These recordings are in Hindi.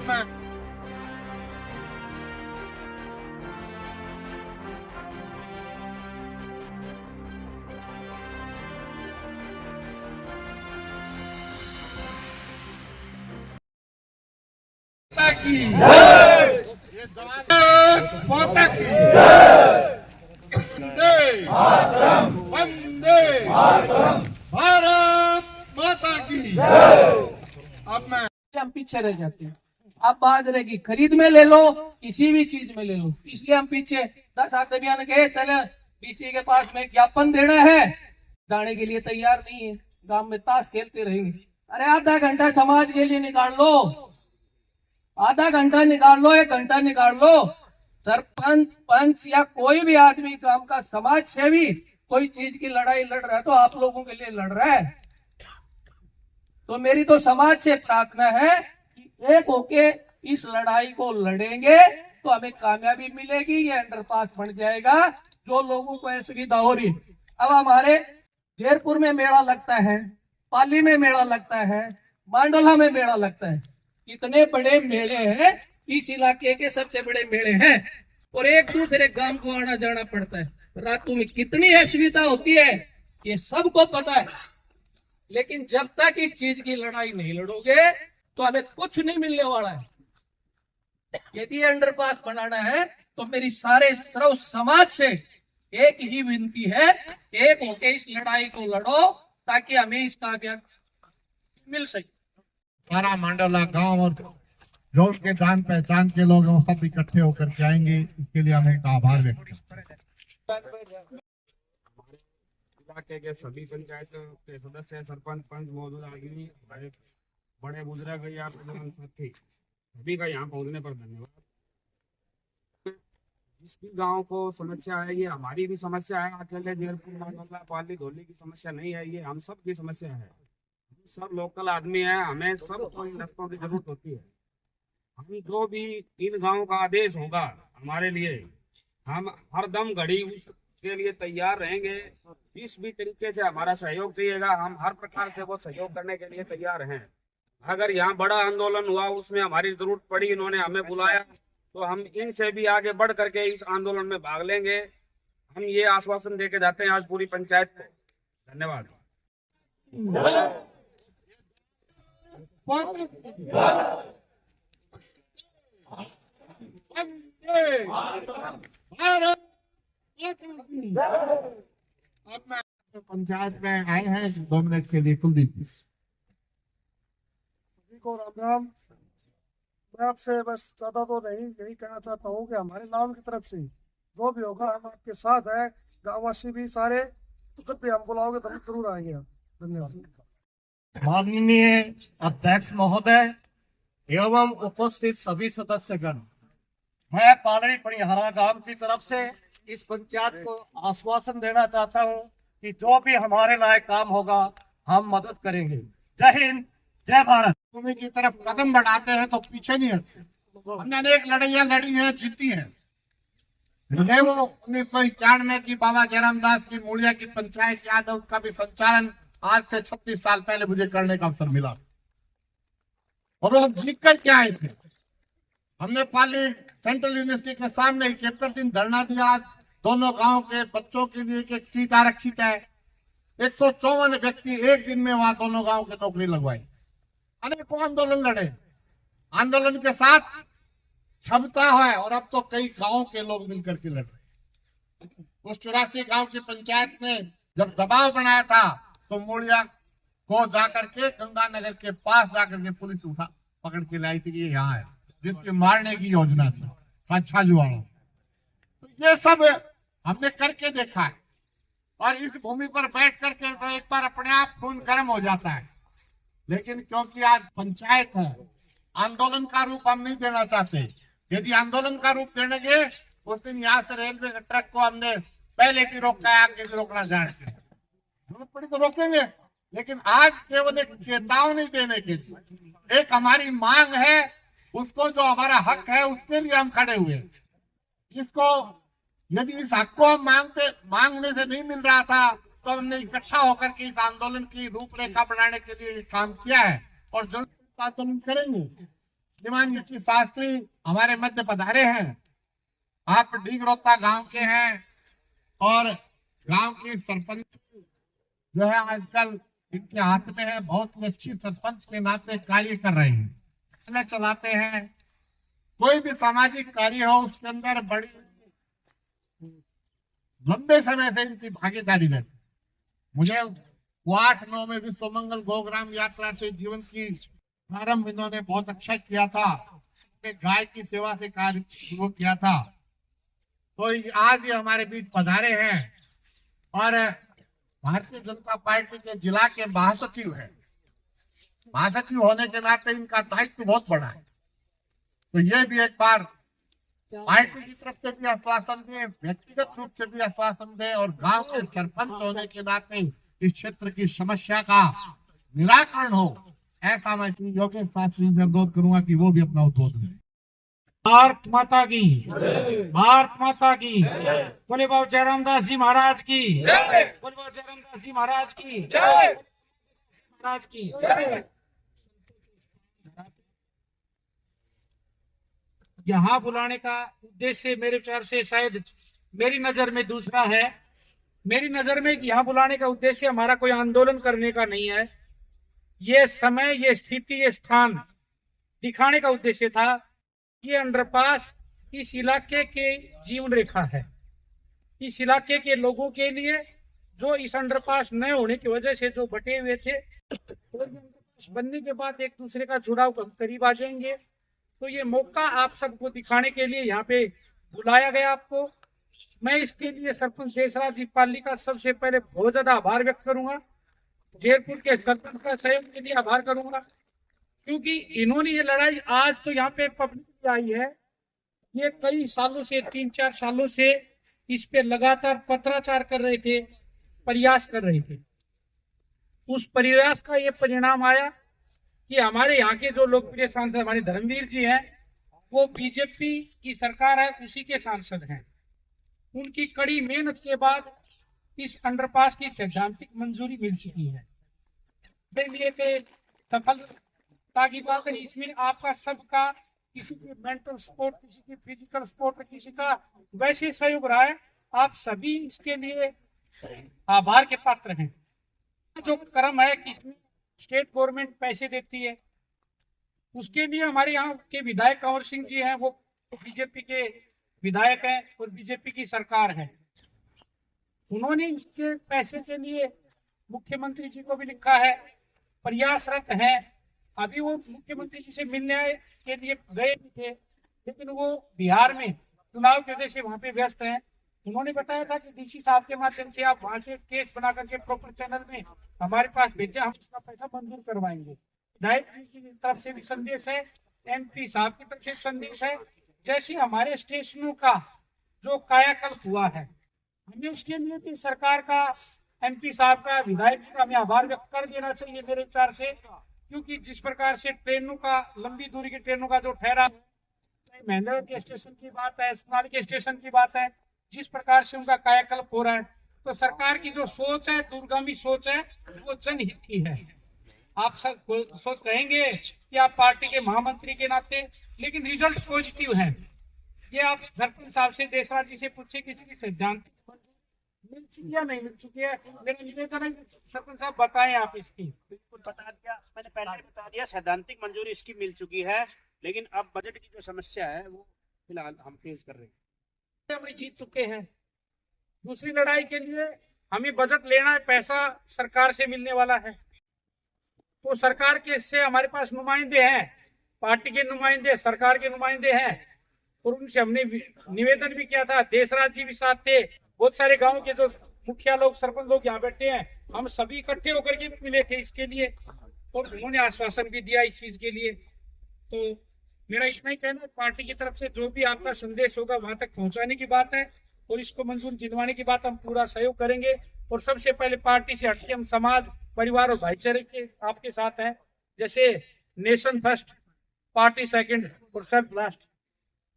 अब मैं की माता की वंदे भारत माता की। अब मैं हम पीछे रह जाते हैं। अब बात रहेगी खरीद में ले लो, किसी भी चीज में ले लो, इसलिए हम पीछे 10 आदमी ने कहे चले डीसी के पास में ज्ञापन देना है, जाने के लिए तैयार नहीं है। गांव में ताश खेलते रहेंगे। अरे आधा घंटा समाज के लिए निकाल लो, आधा घंटा निकाल लो, 1 घंटा निकाल लो। सरपंच पंच या कोई भी आदमी काम का समाज सेवी कोई चीज की लड़ाई लड़ रहा है तो आप लोगों के लिए लड़ रहा है। तो मेरी तो समाज से प्रार्थना है कि एक होके इस लड़ाई को लड़ेंगे तो हमें कामयाबी मिलेगी, ये अंडरपास बन जाएगा, जो लोगों को असुविधा हो रही। अब हमारे जयपुर में मेला लगता है, पाली में मेला लगता है, मांडोला में मेला लगता है, इतने बड़े मेले हैं, इस इलाके के सबसे बड़े मेले हैं और एक दूसरे गांव को आना जाना पड़ता है। रातों में कितनी असुविधा होती है ये सबको पता है, लेकिन जब तक इस चीज की लड़ाई नहीं लड़ोगे तो हमें कुछ नहीं मिलने वाला है। यदि अंडरपास बनाना है तो मेरी सारे सर्व समाज से एक ही विनती है, एक होके इस लड़ाई को लड़ो ताकि हमें इसका मिल सके। सारा मांडला गांव और जो उनके जान पहचान के लोग हैं वो सब इकट्ठे होकर के आएंगे, इसके लिए हम उनका आभार व्यक्त करते हैं। इलाके के सभी पंचायत के सदस्य, सरपंच, पंच, मौजूदा आदमी, हमारे बड़े बुजुर्ग या जवान साथी सभी का यहाँ पहुँचने पर धन्यवाद। जिस भी गांव को समस्या है, ये हमारी भी समस्या है, अकेले जयपुर मांडला पाली धोली की समस्या नहीं है, ये हम सब की समस्या है। हम सब लोकल आदमी है, हमें सब को इन रस्तों की जरूरत होती है। हम जो भी इन गाँव का आदेश होगा हमारे लिए, हम हर दम घड़ी उसके लिए तैयार रहेंगे। जिस भी तरीके से हमारा सहयोग चाहिएगा, हम हर प्रकार से वो सहयोग करने के लिए तैयार हैं। अगर यहाँ बड़ा आंदोलन हुआ, उसमें हमारी जरूरत पड़ी, इन्होंने हमें बुलाया, तो हम इनसे भी आगे बढ़ करके इस आंदोलन में भाग लेंगे। हम ये आश्वासन देके जाते हैं आज पूरी पंचायत को। धन्यवाद। अब मैं पंचायत में आए हैं 2 मिनट के लिए। कुलदीप को राम राम। मैं आपसे बस ज्यादा तो नहीं यही कहना चाहता हूँ कि हमारे नाम की तरफ से जो भी होगा हम आपके साथ है, गांववासी भी सारे, जब भी हम बुलाओगे तो जरूर आएंगे। धन्यवाद। माननीय अध्यक्ष महोदय एवं उपस्थित सभी सदस्यगण, मैं पालड़ी पणिहारा गांव की तरफ से इस पंचायत को आश्वासन देना चाहता हूं कि जो भी हमारे लायक काम होगा हम मदद करेंगे। जय हिंद, जय भारत। भूमि की तरफ कदम बढ़ाते हैं तो पीछे नहीं हटते। हमने अनेक लड़ाइयाँ लड़ी है, जीती है। मुझे वो 1991 की बाबा जयरामदास की मूलिया की पंचायत याद है, उसका भी संचालन आज से 36 साल पहले मुझे करने का अवसर मिला और हम जीत कर के आए थे। हमने पाली सेंट्रल यूनिवर्सिटी के सामने 71 दिन धरना दिया। आज दोनों गांव के बच्चों के लिए एक सीट आरक्षित है। 154 व्यक्ति एक दिन में वहां दोनों गांव के नौकरी लगवाई। अनेकों आंदोलन लड़े, आंदोलन के साथ क्षमता है और अब तो कई गांवों के लोग मिलकर के लड़ रहे। उस 84 गांव की पंचायत ने जब दबाव बनाया था तो मूलिया को जाकर के गंगानगर के पास जाकर के पुलिस उठा पकड़ के लाई थी, ये यहाँ है, जिसके मारने की योजना थी, अच्छा जुआड़ा। तो ये सब हमने करके देखा है और इस भूमि पर बैठ करके तो एक बार अपने आप खून गर्म हो जाता है। लेकिन क्योंकि आज पंचायत है, आंदोलन का रूप हम नहीं देना चाहते। यदि आंदोलन का रूप देंगे उस दिन यहाँ से रेलवे के ट्रक को हमने पहले भी रोका है, आगे भी रोकना जानते हैं, जरूरत पड़ी तो रोकेंगे। लेकिन आज केवल एक चेतावनी देने के लिए, एक हमारी मांग है, उसको जो हमारा हक है उसके लिए हम खड़े हुए। इसको यदि इस हक को हम मांगने से नहीं मिल रहा था तो हमने इकट्ठा होकर के इस आंदोलन की रूपरेखा बनाने के लिए काम किया है और जरूर आंदोलन करेंगे। श्रीमान ऋषि शास्त्री हमारे मध्य पधारे हैं। आप डीगरोता गांव के हैं और गांव की सरपंच जो है आजकल इनके हाथ में है, बहुत ही अच्छी सरपंच के नाते कार्य कर रहे हैं, इसमें चलाते हैं। कोई भी सामाजिक कार्य हो उसके अंदर बड़ी लंबे समय से इनकी भागीदारी रहती है। मुझे वो 8-9 में विश्व मंगल गोग्राम यात्रा से जीवन की प्रारंभ इन्होंने बहुत अच्छा किया था, गाय की सेवा से कार्य शुरू किया था। तो आज ये हमारे बीच पधारे हैं और भारतीय जनता पार्टी के जिला के महासचिव हैं। महासचिव होने के नाते इनका दायित्व बहुत बड़ा है। तो ये भी एक बार पार्टी की तरफ से भी आश्वासन दे, व्यक्तिगत रूप से भी आश्वासन दे और गांव के सरपंच होने के नाते इस क्षेत्र की समस्या का निराकरण हो, ऐसा मैं श्री योगेश शास्त्री से अनुरोध करूंगा कि वो भी अपना उद्बोधन दें। भारत माता की, भारत माता की, बोले बाबा जयराम दास जी महाराज की, बोले बाबा जयराम दास जी महाराज की, महाराज की। यहाँ बुलाने का उद्देश्य मेरे विचार से शायद मेरी नजर में दूसरा है। मेरी नजर में यहाँ बुलाने का उद्देश्य हमारा कोई आंदोलन करने का नहीं है। ये समय, ये स्थिति, ये स्थान दिखाने का उद्देश्य था। ये अंडरपास इस इलाके के जीवन रेखा है। इस इलाके के लोगों के लिए जो इस अंडरपास न होने की वजह से जो बटे हुए थे, बनने के बाद एक दूसरे का जुड़ाव करीब आ जाएंगे। तो ये मौका आप सबको दिखाने के लिए यहाँ पे बुलाया गया आपको। मैं इसके लिए सरपंच देशराज जी पाली का सबसे पहले बहुत ज्यादा आभार व्यक्त करूंगा। जयपुर के सरपंच का सहयोग के लिए आभार करूंगा, क्योंकि इन्होंने ये लड़ाई आज तो यहाँ पे पब्लिक आई है, ये कई सालों से 3-4 सालों से इस पे लगातार पत्राचार कर रहे थे, प्रयास कर रहे थे। उस प्रयास का ये परिणाम आया कि हमारे यहाँ के जो लोकप्रिय सांसद हमारे धर्मवीर जी हैं, वो बीजेपी की सरकार है उसी के सांसद हैं। उनकी कड़ी मेहनत के बाद इस अंडरपास की सैद्धांतिक मंजूरी मिल चुकी है। सफलता की बात है, इसमें आपका सबका, किसी की मेंटल सपोर्ट, किसी की फिजिकल सपोर्ट, किसी का वैसे सहयोग रहा है। आप सभी इसके लिए आभार के पात्र हैं। जो क्रम है कि इसमें स्टेट गवर्नमेंट पैसे देती है, उसके लिए हमारे यहाँ के विधायक कंवर सिंह जी हैं, वो बीजेपी के विधायक हैं और बीजेपी की सरकार है। उन्होंने इसके पैसे के लिए मुख्यमंत्री जी को भी लिखा है, प्रयासरत हैं। अभी वो मुख्यमंत्री जी से मिलने के लिए गए भी थे, लेकिन वो बिहार में चुनाव की वजह से वहां पे व्यस्त हैं। उन्होंने बताया था कि डीसी साहब के माध्यम से आप वहां से केस बना करके प्रॉपर चैनल में हमारे पास भेजे, हम इसका पैसा मंजूर करवाएंगे। विधायक जी की तरफ से भी संदेश है, MP साहब की तरफ से संदेश है। जैसे हमारे स्टेशनों का जो कायाकल्प हुआ है, हमें उसके लिए भी सरकार का, MP साहब का, विधायक जी का हमें आभार व्यक्त कर देना चाहिए मेरे विचार से। क्योंकि जिस प्रकार से ट्रेनों का, लंबी दूरी की ट्रेनों का जो ठहरा, महेंद्र के स्टेशन की बात है, सोनाली के स्टेशन की बात है, जिस प्रकार से उनका कायाकल्प हो रहा है, तो सरकार की जो सोच है, दूरगामी सोच है, वो जनहित की है। आप सब सोच कहेंगे कि आप पार्टी के महामंत्री के नाते, लेकिन रिजल्ट पॉजिटिव है। ये आप सरपंच साहब से, देशराज जी से पूछे, किसी की सैद्धांतिक मिल चुकी या नहीं मिल चुकी है। मेरा निवेदन है सरपंच साहब बताएं आप इसकी। बिल्कुल बता दिया, मैंने पहले बता दिया, सैद्धांतिक मंजूरी इसकी मिल चुकी है, लेकिन अब बजट की जो समस्या है वो फिलहाल हम फेस कर रहे हैं। हम जीत चुके हैं। दूसरी लड़ाई के लिए हमें बजट लेना है, पैसा सरकार से मिलने वाला है। तो सरकार के से हमारे पास नुमाइंदे हैं, पार्टी के नुमाइंदे, सरकार के नुमाइंदे हैं, और उनसे हमने निवेदन भी किया था। देशराज जी भी साथ थे, बहुत सारे गांव के जो मुखिया लोग, सरपंच लोग यहाँ बैठे हैं, हम सभी इकट्ठे होकर के मिले थे इसके लिए, और उन्होंने आश्वासन भी दिया इस चीज के लिए। तो मेरा इतना ही कहना है, पार्टी की तरफ से जो भी आपका संदेश होगा वहां तक पहुंचाने की बात है, और इसको मंजूर दिलवाने की बात हम पूरा सहयोग करेंगे। और सबसे पहले पार्टी से हटके हम समाज, परिवार और भाईचारे के आपके साथ हैं। जैसे नेशन फर्स्ट, पार्टी सेकंड और सब लास्ट,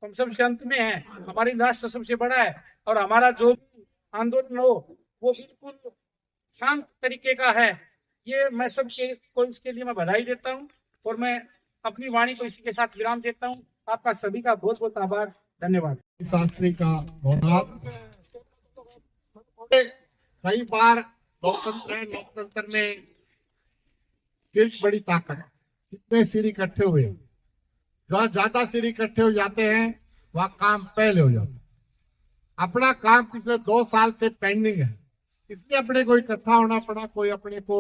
हम सबसे अंत में हैं। हमारी राष्ट्र सबसे बड़ा है, और हमारा जो आंदोलन हो वो बिल्कुल शांत तरीके का है। ये मैं सबके को इसके लिए मैं बधाई देता हूँ, और मैं अपनी वाणी को इसी के साथ विराम देता हूँ। आपका सभी का बहुत बहुत आभार, धन्यवाद। शास्त्री का बहुत कई बार लोकतंत्र है, लोकतंत्र में सिर्फ बड़ी ताकत है। कितने सिर इकट्ठे हुए, जहाँ ज्यादा सिर इकट्ठे हो जाते हैं वह काम पहले हो जाता है। अपना काम पिछले 2 साल से पेंडिंग है, इसलिए अपने को इकट्ठा होना पड़ा। कोई अपने को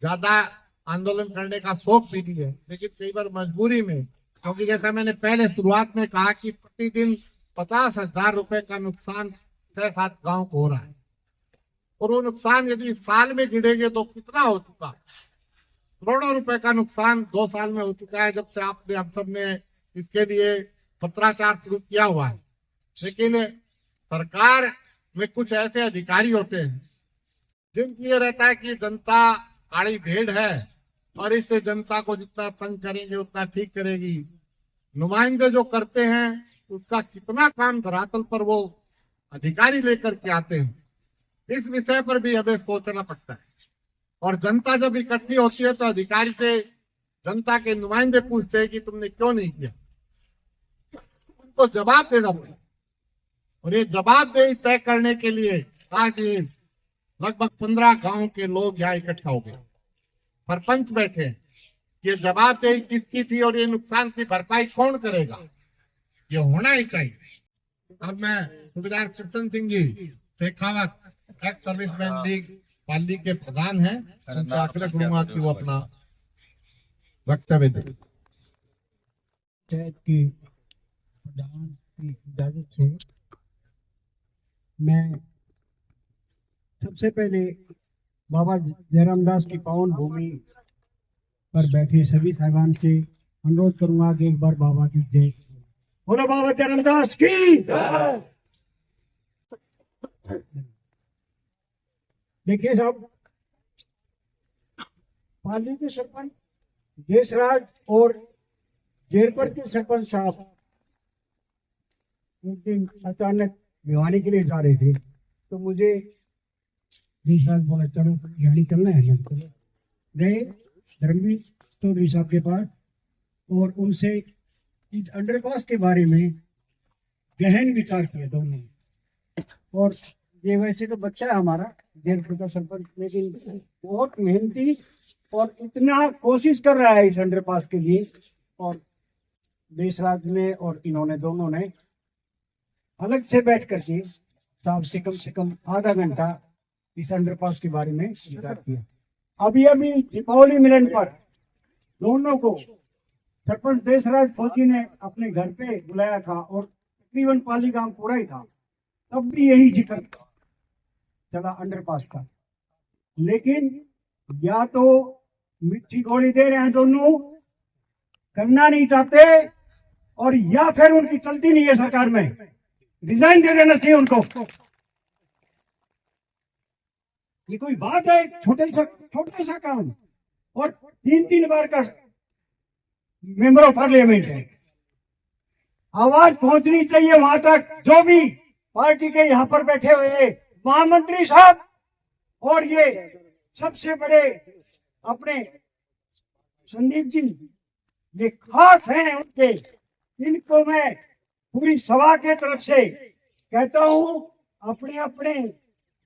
ज्यादा आंदोलन करने का शौक भी नहीं है, लेकिन कई बार मजबूरी में, क्योंकि जैसा मैंने पहले शुरुआत में कहा कि प्रतिदिन 50,000 रुपए का नुकसान 6-7 गांव को हो रहा है, और वो नुकसान यदि साल में गिनेंगे तो कितना हो चुका, करोड़ों रुपए का नुकसान 2 साल में हो चुका है, जब से आपने हम सब ने इसके लिए पत्राचार शुरू किया हुआ है। लेकिन सरकार में कुछ ऐसे अधिकारी होते हैं जिनको ये रहता है कि जनता काली भेड़ है और इससे जनता को जितना तंग करेंगे उतना ठीक करेगी। नुमाइंदे जो करते हैं उसका कितना काम धरातल पर वो अधिकारी लेकर के आते हैं, इस विषय पर भी हमें सोचना पड़ता है। और जनता जब इकट्ठी होती है तो अधिकारी से जनता के नुमाइंदे पूछते हैं कि तुमने क्यों नहीं किया, उनको जवाब देना पड़ेगा। और ये जवाबदेही तय करने के लिए आज लगभग 15 गांव के लोग यहाँ इकट्ठा हो गए, सरपंच बैठे हैं। ये जवाबदेही किसकी थी और ये नुकसान की भरपाई कौन करेगा, ये होना ही चाहिए। अब मैं सूबेदार Krishna Singh ji Shekhawat, ex serviceman league पाली के प्रधान हैं, उनसे आग्रह करूंगा कि वो अपना वक्तव्य दें। पंचायत के प्रधान की इजाजत से मैं सबसे पहले बाबा जयराम दास की पावन भूमि पर बैठे सभी साहिबान से अनुरोध करूंगा कि एक बार बाबा की जय बोलो, बाबा जयराम दास की। देखिए साहब, पाली के सरपंच देशराज और जेरपुर के सरपंच साहब एक दिन अचानक भिवानी के लिए जा रहे थे, तो मुझे देशराज बोला चलो भिवानी चलना है। गए धर्मवीर चौधरी साहब के पास और उनसे इस अंडरपास के बारे में गहन विचार किया दोनों। और ये वैसे तो बच्चा है हमारा जेरपुर का सरपंच, लेकिन बहुत मेहनती और इतना कोशिश कर रहा है इस अंडरपास के लिए। और देशराज ने और इन्होंने दोनों ने अलग से बैठ करके साहब से कम आधा घंटा इस अंडरपास के बारे में विचार किया। अभी दीपावली मिलन पर दोनों को सरपंच देशराज फौजी ने अपने घर पे बुलाया था और तकरीबन पाली गांव पूरा ही था, तब भी यही जिक्र चला अंडरपास का। लेकिन या तो मिट्टी गोली दे रहे हैं दोनों, करना नहीं चाहते, और या फिर उनकी चलती नहीं है सरकार में, रिजाइन दे देना चाहिए उनको। ये कोई बात है? छोटे सा काम, और 3 बार का मेंबर ऑफ पार्लियामेंट है। आवाज पहुंचनी चाहिए वहां तक, जो भी पार्टी के यहाँ पर बैठे हुए महामंत्री साहब और ये सबसे बड़े अपने संदीप जी, ये खास हैं उनके, इनको मैं पूरी सभा के तरफ से कहता हूं, अपने अपने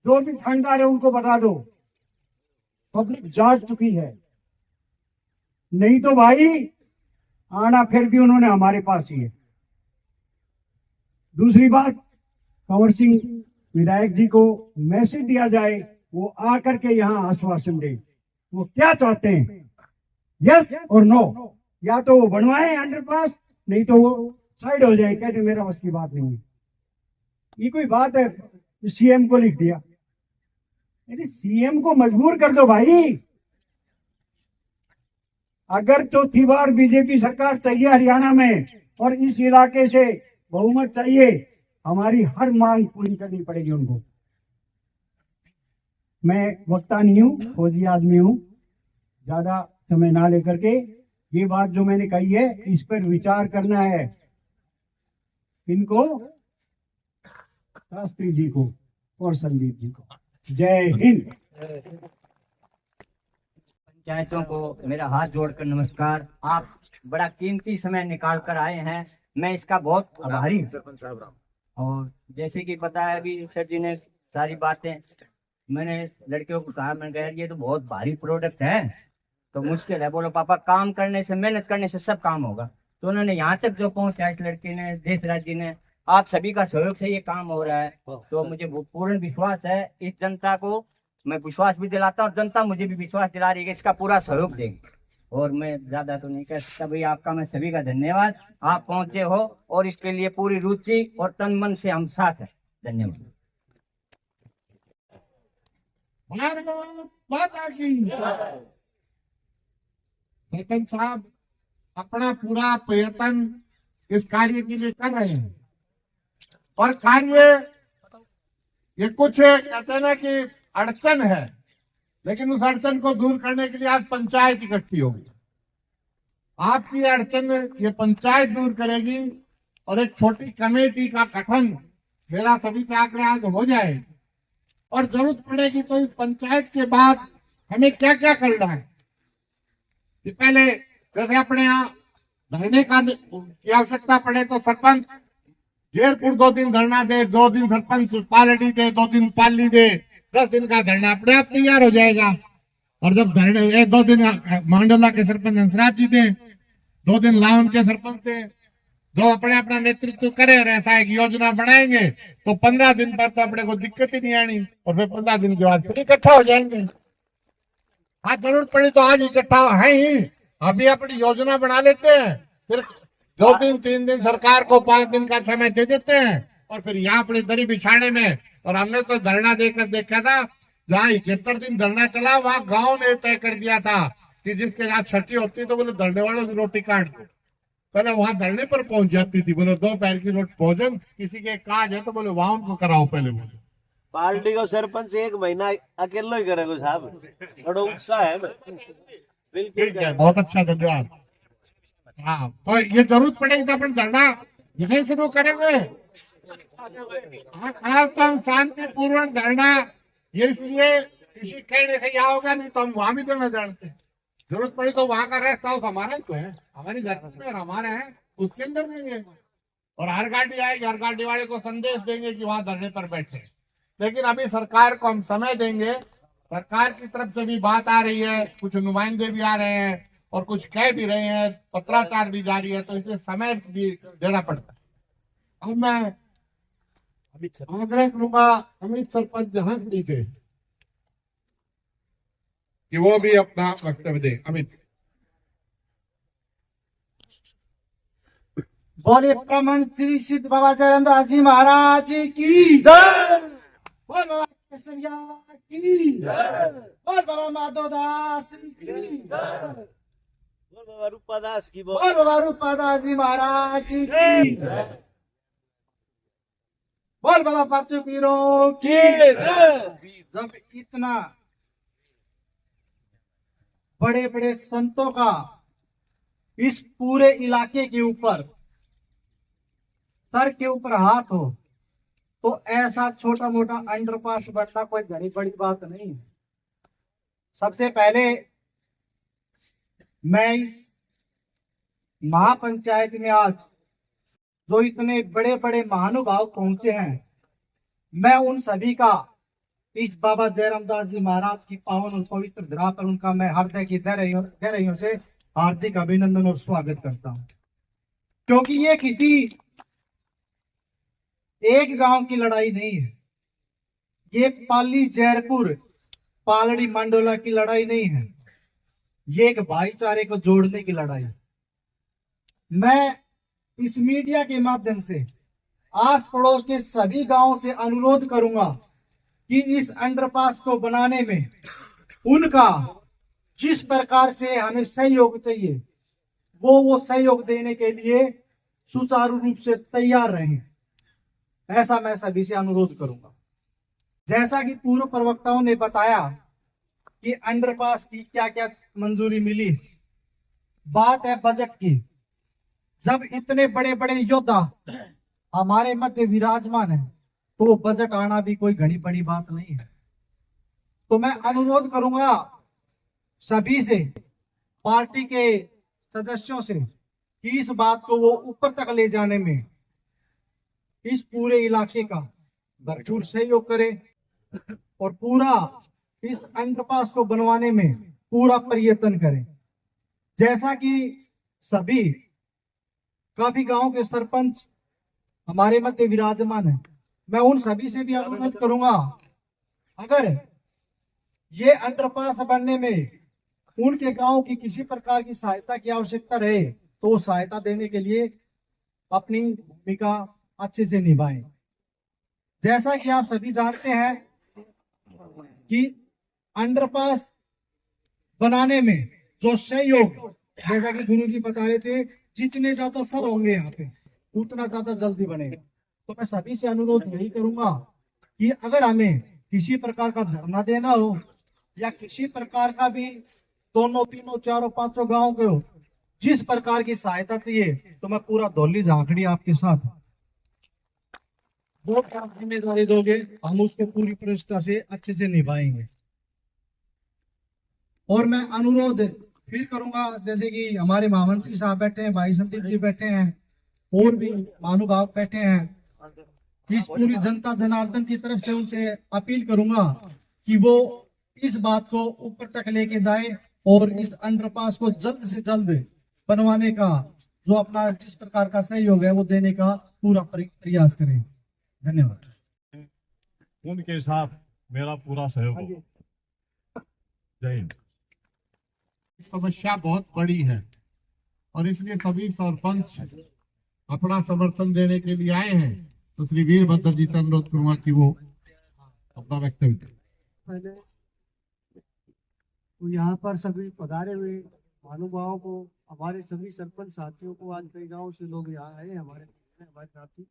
जो भी फंडदार है उनको बता दो, पब्लिक जाग चुकी है। नहीं तो भाई आना फिर भी उन्होंने हमारे पास ही है। दूसरी बात, कंवर सिंह विधायक जी को मैसेज दिया जाए, वो आकर के यहाँ आश्वासन दे, वो क्या चाहते हैं, यस और नो। या तो वो बनवाए अंडरपास, नहीं तो वो साइड हो जाए, कहते मेरा बस की बात नहीं है। ये कोई बात है? सीएम को लिख दिया, यदि सीएम को मजबूर कर दो भाई। अगर चौथी बार बीजेपी सरकार चाहिए हरियाणा में और इस इलाके से बहुमत चाहिए, हमारी हर मांग पूरी करनी पड़ेगी उनको। मैं वक्ता नहीं हूं, फौजी आदमी हूं, ज्यादा समय ना लेकर के ये बात जो मैंने कही है इस पर विचार करना है इनको, शास्त्री जी को और संदीप जी को। जय हिंद। पंचायतों को मेरा हाथ जोड़कर नमस्कार। आप बड़ा कीमती समय निकाल कर आए हैं, मैं इसका बहुत आभारी हूँ। और जैसे कि पता है अभी सर जी ने सारी बातें, मैंने लड़कियों को कहा, मैंने कहा ये तो बहुत भारी प्रोडक्ट है, तो मुश्किल है। बोलो पापा काम करने से, मेहनत करने से सब काम होगा। तो उन्होंने यहाँ तक जो पहुंचा इस लड़की ने, देशराज जी ने, आप सभी का सहयोग से ये काम हो रहा है। तो मुझे पूर्ण विश्वास है, इस जनता को मैं विश्वास भी दिलाता हूँ और जनता मुझे भी विश्वास दिला रही है कि इसका पूरा सहयोग देंगे। और मैं ज्यादा तो नहीं कह सकता भाई, आपका मैं सभी का धन्यवाद। आप पहुंचे हो और इसके लिए पूरी रुचि और तन मन से हम साथ हैं। धन्यवाद। भारत माता की। सरपंच साहब अपना पूरा प्रयत्न इस कार्य के लिए कर रहे हैं, और कार्य ये कुछ कहते हैं ना कि अड़चन है, लेकिन उस अड़चन को दूर करने के लिए आज पंचायत इकट्ठी होगी। आपकी अड़चन ये पंचायत दूर करेगी, और एक छोटी कमेटी का गठन मेरा सभी से आग्रह आज हो जाए, और जरूरत पड़ेगी तो इस पंचायत के बाद हमें क्या क्या करना है। कि पहले जैसे अपने यहाँ धरने की आवश्यकता पड़े तो सरपंच जयपुर 2 दिन धरना दे, 2 दिन सरपंच पालड़ी दे, 2 दिन पाली दे, 10 दिन का धरना अपने आप तैयार हो जाएगा। और जब धरने 2 दिन मांडोला के सरपंच हंसराज जी दे, 2 दिन लाहौन के सरपंच दे, जो अपने अपना नेतृत्व करे और ऐसा एक योजना बनाएंगे तो 15 दिन पर तो अपने को दिक्कत ही नहीं आनी, और फिर 15 दिन के बाद फिर इकट्ठा हो जाएंगे। आज जरूरत पड़ी तो आज इकट्ठा है ही, अभी अपनी योजना बना लेते हैं, फिर 2 दिन 3 दिन सरकार को 5 दिन का समय दे देते हैं, और फिर यहाँ अपनी दरी बिछाने में। और हमने तो धरना देकर देखा था, जहाँ 71 दिन धरना चला वहाँ गांव ने तय कर दिया था कि जिसके यहाँ छठी होती तो बोले धरने वालों की रोटी काट दो। पहले वहां धरने पर पहुंच जाती थी, बोले 2 पैर की रोटी भोजन, किसी के काज है तो बोले वहां उनको कराओ पहले। बोले पार्टी को सरपंच 1 महीना अकेले ही करेगा साहब, बड़ा उत्साह है। बिल्कुल ठीक है, बहुत अच्छा, धन्यवाद। हाँ, तो ये जरूरत पड़ेगी तो अपन धरना यहीं शुरू करेंगे। आज तो हम शांतिपूर्वक धरना, ये इसलिए किसी कहीं न कहीं होगा, नहीं तो हम वहां भी देना जानते हैं। जरूरत पड़ी तो वहां का रेस्ट हाउस हमारा तो है, हमारी धरती में हमारे हैं, उसके अंदर देंगे। और हर गाड़ी आएगी, हर गाड़ी वाले को संदेश देंगे कि वहां धरने पर बैठे। लेकिन अभी सरकार को हम समय देंगे, सरकार की तरफ से भी बात आ रही है, कुछ नुमाइंदे भी आ रहे हैं और कुछ कह भी रहे हैं, पत्राचार भी जारी है, तो इसलिए समय भी देना पड़ता है। अब मैं आग्रह करूंगा अमित सरपंच जहां खड़ी थे कि वो भी अपना वक्तव्य दे। अमित। बोले प्रमाण श्री सिद्ध बाबा जयरामदास जी महाराज की जय। बोल बाबा केसरिया की जय। बोल बाबा माधोदास की जय। बोल बाबा रूपादास की बोल बाबा रूपादास जी महाराज की जय। बोल बाबा पाचू पीरों की जय। जब इतना बड़े बड़े संतों का इस पूरे इलाके के ऊपर, सर के ऊपर हाथ हो, तो ऐसा छोटा मोटा अंडरपास बनना कोई बड़ी बड़ी बात नहीं है। सबसे पहले मैं इस महापंचायत में आज जो इतने बड़े बड़े महानुभाव पहुंचे हैं, मैं उन सभी का इस बाबा जयरामदास जी महाराज की पावन और पवित्र धरा पर उनका मैं हृदय की गहराइयों से हार्दिक अभिनंदन और स्वागत करता हूं। क्योंकि ये किसी एक गांव की लड़ाई नहीं है, ये पाली जयपुर पालड़ी मंडोला की लड़ाई नहीं है, ये एक भाईचारे को जोड़ने की लड़ाई है। मैं इस मीडिया के माध्यम से आस पड़ोस के सभी गांवों से अनुरोध करूंगा कि इस अंडरपास को बनाने में उनका जिस प्रकार से हमें सहयोग चाहिए, वो सहयोग देने के लिए सुचारू रूप से तैयार रहें, ऐसा मैं सभी से अनुरोध करूंगा। जैसा कि पूर्व प्रवक्ताओं ने बताया कि अंडरपास की क्या क्या मंजूरी मिली, बात है बजट की। जब इतने बड़े बड़े योद्धा हमारे मध्य विराजमान है, तो बजट आना भी कोई घनी बड़ी बात नहीं है। तो मैं अनुरोध करूंगा सभी से, पार्टी के सदस्यों से कि इस बात को वो ऊपर तक ले जाने में इस पूरे इलाके का भरपूर सहयोग करे और पूरा इस अंडरपास को बनवाने में पूरा प्रयत्न करें। जैसा कि सभी काफी गांव के सरपंच हमारे मध्य विराजमान है, मैं उन सभी से भी अनुरोध करूंगा, अगर ये अंडरपास बनने में उनके गांव की किसी प्रकार की सहायता की आवश्यकता रहे तो वो सहायता देने के लिए अपनी भूमिका अच्छे से निभाएं। जैसा कि आप सभी जानते हैं कि अंडरपास बनाने में जो सहयोग, जैसा कि गुरुजी बता रहे थे, जितने ज्यादा सर होंगे यहाँ पे उतना ज्यादा जल्दी बनेगा। तो मैं सभी से अनुरोध यही करूंगा कि अगर हमें किसी प्रकार का धरना देना हो या किसी प्रकार का भी 2, 3, 4, 5 गाँव के हो, जिस प्रकार की सहायता चाहिए तो मैं पूरा धौली झांकड़ी आपके साथ, जो जिम्मेदारी दोगे हम उसको पूरी प्रतिष्ठा से अच्छे से निभाएंगे। और मैं अनुरोध फिर करूंगा, जैसे कि हमारे महामंत्री साहब बैठे हैं, भाई संदीप जी बैठे हैं और भी महानुभाव बैठे हैं, इस पूरी जनता जनार्दन की तरफ से उनसे अपील करूंगा कि वो इस बात को ऊपर तक लेके जाए और इस अंडरपास को जल्द से जल्द बनवाने का जो अपना जिस प्रकार का सहयोग है वो देने का पूरा प्रयास करें। धन्यवाद। उनके साथ मेरा पूरा सहयोग होगा। जय हिंद। समस्या बहुत बड़ी है और इसलिए सभी सरपंच अपना समर्थन देने के लिए आए हैं। तो श्री वीरभद्र जी से अनुरोध करूंगा कि वो अपना वक्तव्य दें। पहले तो यहाँ पर सभी पधारे हुए महानुभावों को, हमारे सभी सरपंच साथियों को, आज कई गाँव से लोग यहाँ आए हमारे साथी,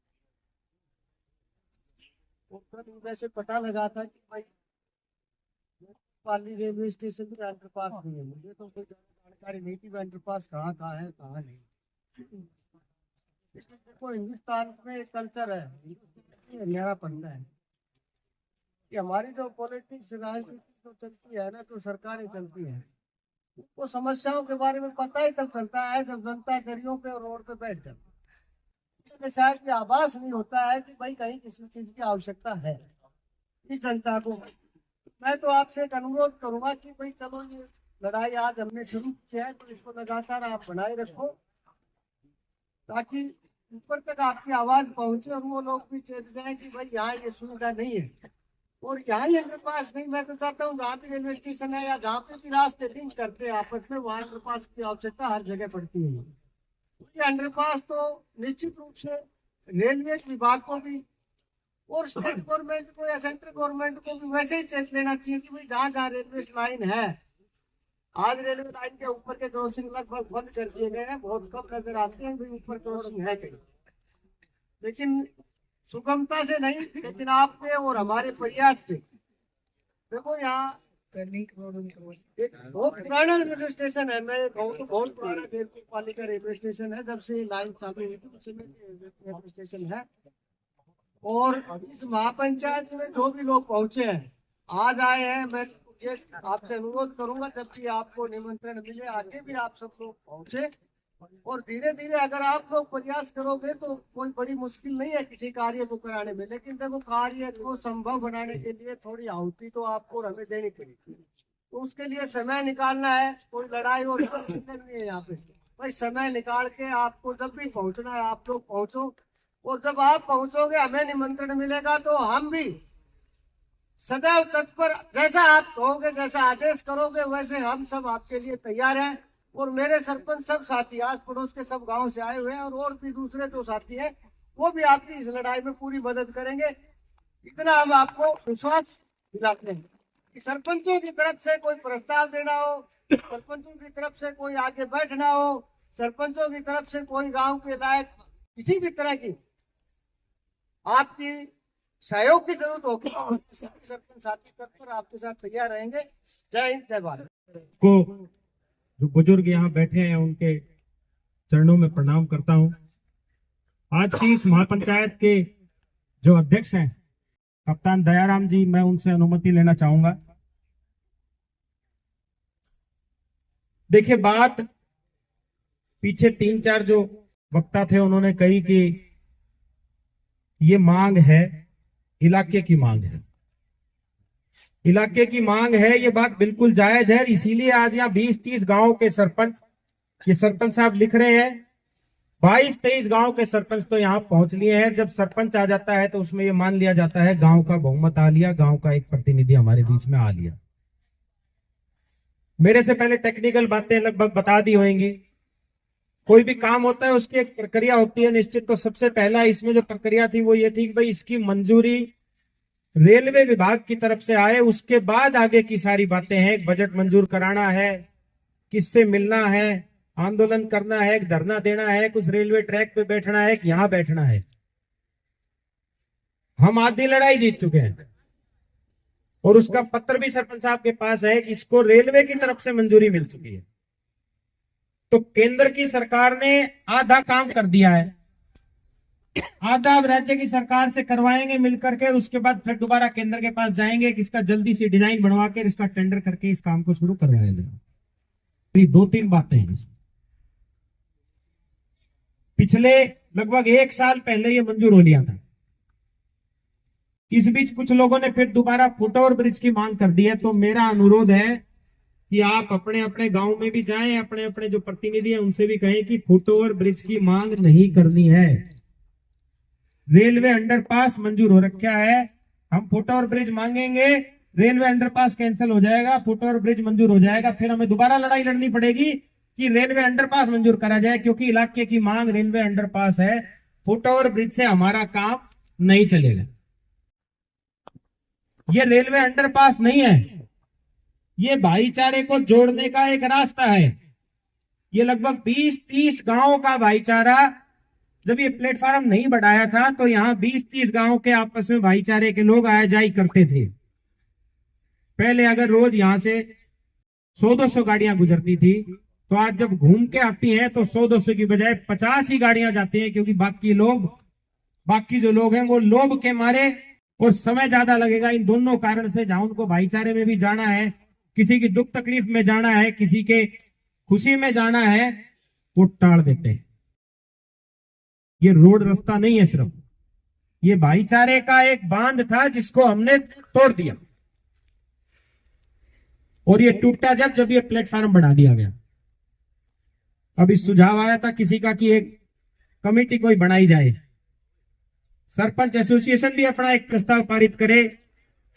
और कल वैसे पता लगा था कि भाई पाली रेलवे स्टेशन पे अंडरपास नहीं है। मुझे तो कोई जानकारी नहीं थी अंडरपास कहाँ कहाँ है कहाँ नहीं। लेकिन देखो हिंदुस्तान में एक कल्चर है, हरियाणा पड़ता है कि हमारी जो पॉलिटिक्स राजनीति जो चलती है ना, जो सरकारें चलती है, उनको समस्याओं के बारे में पता ही तब चलता है जब जनता दरियों पे और रोड पे बैठ जाती है। इसमें शायद भी आभास नहीं होता है कि भाई कहीं किसी चीज की आवश्यकता है इस जनता को। मैं तो आपसे एक अनुरोध करूंगा कि भाई चलो ये लड़ाई आज हमने शुरू किया है तो इसको लगातार आप बनाए रखो, ताकि ऊपर तक आपकी आवाज पहुंचे और वो लोग भी चेत जाए कि भाई यहाँ ये सुविधा नहीं है। और यहाँ ही अंडरपास नहीं, मैं तो चाहता हूँ जहाँ भी रेलवे स्टेशन है या जहाँ पे भी रास्ते लिंक करते हैं आपस में, वहाँ अंडरपास की आवश्यकता हर जगह पड़ती है। ये अंडरपास तो निश्चित रूप से रेलवे विभाग को भी और स्टेट गवर्नमेंट को या सेंट्रल गवर्नमेंट को भी वैसे ही चेत लेना चाहिए कि भाई जहाँ जहाँ रेलवे लाइन है, आज रेलवे लाइन के ऊपर के क्रॉसिंग लगभग बंद कर दिए गए हैं, बहुत कम नजर आते हैं भाई ऊपर क्रॉसिंग है कहीं, लेकिन सुगमता से नहीं, लेकिन आपके और हमारे प्रयास से। देखो यहाँ एक बहुत पुराना रेलवे स्टेशन है, मैं कहूँ तो बहुत पुराना जयपुर पालिका रेलवे स्टेशन है, जब से लाइन चालू हुई थी उस समय रेलवे स्टेशन है। और इस महापंचायत में जो भी लोग पहुंचे हैं, आज आए हैं, मैं ये आपसे अनुरोध करूंगा जब भी आपको निमंत्रण मिले आगे भी आप सब लोग पहुंचे, और धीरे धीरे अगर आप लोग प्रयास करोगे तो कोई बड़ी मुश्किल नहीं है किसी कार्य को कराने में। लेकिन देखो कार्य को संभव बनाने के लिए थोड़ी आहुति तो आपको हमें देनी पड़ेगी, तो उसके लिए समय निकालना है। कोई लड़ाई और नहीं है यहाँ पे, भाई समय निकाल के आपको जब भी पहुंचना है आप लोग पहुंचो, और जब आप पहुंचोगे हमें निमंत्रण मिलेगा तो हम भी सदैव तत्पर, जैसा आप कहोगे जैसा आदेश करोगे वैसे हम सब आपके लिए तैयार हैं। और मेरे सरपंच सब साथी आस पड़ोस के सब गांव से आए हुए हैं, और भी दूसरे जो साथी हैं वो भी आपकी इस लड़ाई में पूरी मदद करेंगे। इतना हम आपको विश्वास दिलाते हैं कि सरपंचों की तरफ से कोई प्रस्ताव देना हो, सरपंचों की तरफ से कोई आगे बैठना हो, सरपंचों की तरफ से कोई गाँव के लायक किसी भी तरह की आपकी सहयोग की जरूरत होगी, सरपंच साथी तत्पर आपके साथ तैयार रहेंगे। जय हिंद, जय भारत। को जो बुजुर्ग यहाँ बैठे हैं उनके चरणों में प्रणाम करता हूँ। आज की इस महापंचायत के जो अध्यक्ष हैं कप्तान दयाराम जी, मैं उनसे अनुमति लेना चाहूंगा। देखिए, बात पीछे 3-4 जो वक्ता थे उन्होंने कही कि ये मांग है, इलाके की मांग है, इलाके की मांग है। ये बात बिल्कुल जायज है। इसीलिए आज यहाँ 20-30 गांव के सरपंच, ये सरपंच साहब लिख रहे हैं, 22-23 गांव के सरपंच तो यहाँ पहुंच लिए हैं। जब सरपंच आ जाता है तो उसमें ये मान लिया जाता है गांव का बहुमत आ लिया, गांव का एक प्रतिनिधि हमारे बीच में आ लिया। मेरे से पहले टेक्निकल बातें लगभग बता दी होंगी। कोई भी काम होता है उसकी एक प्रक्रिया होती है निश्चित। तो सबसे पहला इसमें जो प्रक्रिया थी वो ये थी कि भाई इसकी मंजूरी रेलवे विभाग की तरफ से आए, उसके बाद आगे की सारी बातें हैं। एक बजट मंजूर कराना है, किससे मिलना है, आंदोलन करना है, धरना देना है, कुछ रेलवे ट्रैक पे बैठना है, यहां बैठना है। हम आधी लड़ाई जीत चुके हैं और उसका पत्र भी सरपंच साहब के पास है कि इसको रेलवे की तरफ से मंजूरी मिल चुकी है। तो केंद्र की सरकार ने आधा काम कर दिया है, आधा राज्य की सरकार से करवाएंगे मिलकर के, उसके बाद फिर दोबारा केंद्र के पास जाएंगे कि इसका जल्दी से डिजाइन बनवा कर इसका टेंडर करके इस काम को शुरू करवाया जाए। 2-3 बातें हैं इसमें। पिछले लगभग 1 साल पहले ये मंजूर हो लिया था। इस बीच कुछ लोगों ने फिर दोबारा फुटओवर ब्रिज की मांग कर दी है। तो मेरा अनुरोध है कि आप अपने अपने गांव में भी जाएं, अपने अपने जो प्रतिनिधि हैं उनसे भी कहें कि फुटओवर ब्रिज की मांग नहीं करनी है। रेलवे अंडरपास मंजूर हो रखा है, हम फुटओवर ब्रिज मांगेंगे, रेलवे अंडरपास कैंसिल हो जाएगा, फुटओवर ब्रिज मंजूर हो जाएगा, फिर हमें दोबारा लड़ाई लड़नी पड़ेगी कि रेलवे अंडरपास मंजूर करा जाए, क्योंकि इलाके की मांग रेलवे अंडरपास है। फुटओवर ब्रिज से हमारा काम नहीं चलेगा। ये रेलवे अंडरपास नहीं है, ये भाईचारे को जोड़ने का एक रास्ता है। ये लगभग 20-30 गांवों का भाईचारा, जब ये प्लेटफॉर्म नहीं बढ़ाया था तो यहाँ 20-30 गांवों के आपस में भाईचारे के लोग आया जाई करते थे। पहले अगर रोज यहां से 100-200 गाड़ियां गुजरती थी, तो आज जब घूम के आती हैं तो 100-200 की बजाय 50 ही गाड़ियां जाती हैं, क्योंकि बाकी जो लोग हैं वो लोभ के मारे, और समय ज्यादा लगेगा इन दोनों कारण से। जहां उनको भाईचारे में भी जाना है, किसी की दुख तकलीफ में जाना है, किसी के खुशी में जाना है, वो टाल देते हैं। ये रोड रास्ता नहीं है, सिर्फ ये भाईचारे का एक बांध था जिसको हमने तोड़ दिया, और ये टूटा जब ये प्लेटफॉर्म बना दिया गया। अभी सुझाव आया था किसी का कि एक कमेटी कोई बनाई जाए, सरपंच एसोसिएशन भी अपना एक प्रस्ताव पारित करे,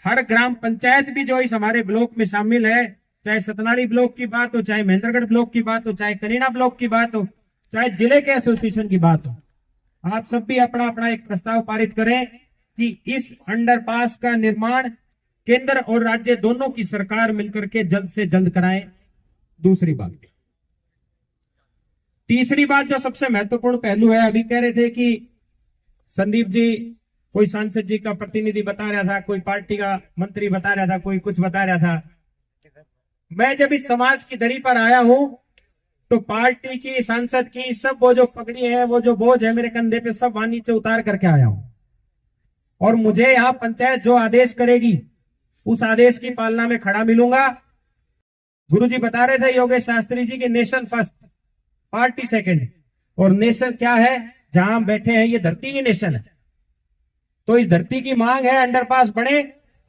हर ग्राम पंचायत भी जो इस हमारे ब्लॉक में शामिल है, चाहे सतनाड़ी ब्लॉक की बात हो, चाहे महेंद्रगढ़ ब्लॉक की बात हो, चाहे करीना ब्लॉक की बात हो, चाहे जिले के एसोसिएशन की बात हो, आप सब भी अपना अपना एक प्रस्ताव पारित करें कि इस अंडरपास का निर्माण केंद्र और राज्य दोनों की सरकार मिलकर के जल्द से जल्द कराए। दूसरी बात, तीसरी बात जो सबसे महत्वपूर्ण पहलू है, अभी कह रहे थे कि संदीप जी, कोई सांसद जी का प्रतिनिधि बता रहा था, कोई पार्टी का मंत्री बता रहा था, कोई कुछ बता रहा था। मैं जब इस समाज की दरी पर आया हूं तो पार्टी की, सांसद की, सब वो जो पगड़ी है, वो जो बोझ है मेरे कंधे पे, सब वहां नीचे उतार करके आया हूं। और मुझे यहाँ पंचायत जो आदेश करेगी उस आदेश की पालना में खड़ा मिलूंगा। गुरुजी बता रहे थे योगेश शास्त्री जी के नेशन फर्स्ट, पार्टी सेकंड, और नेशन क्या है, जहां हम बैठे हैं ये धरती ही नेशन है। तो इस धरती की मांग है अंडरपास बने,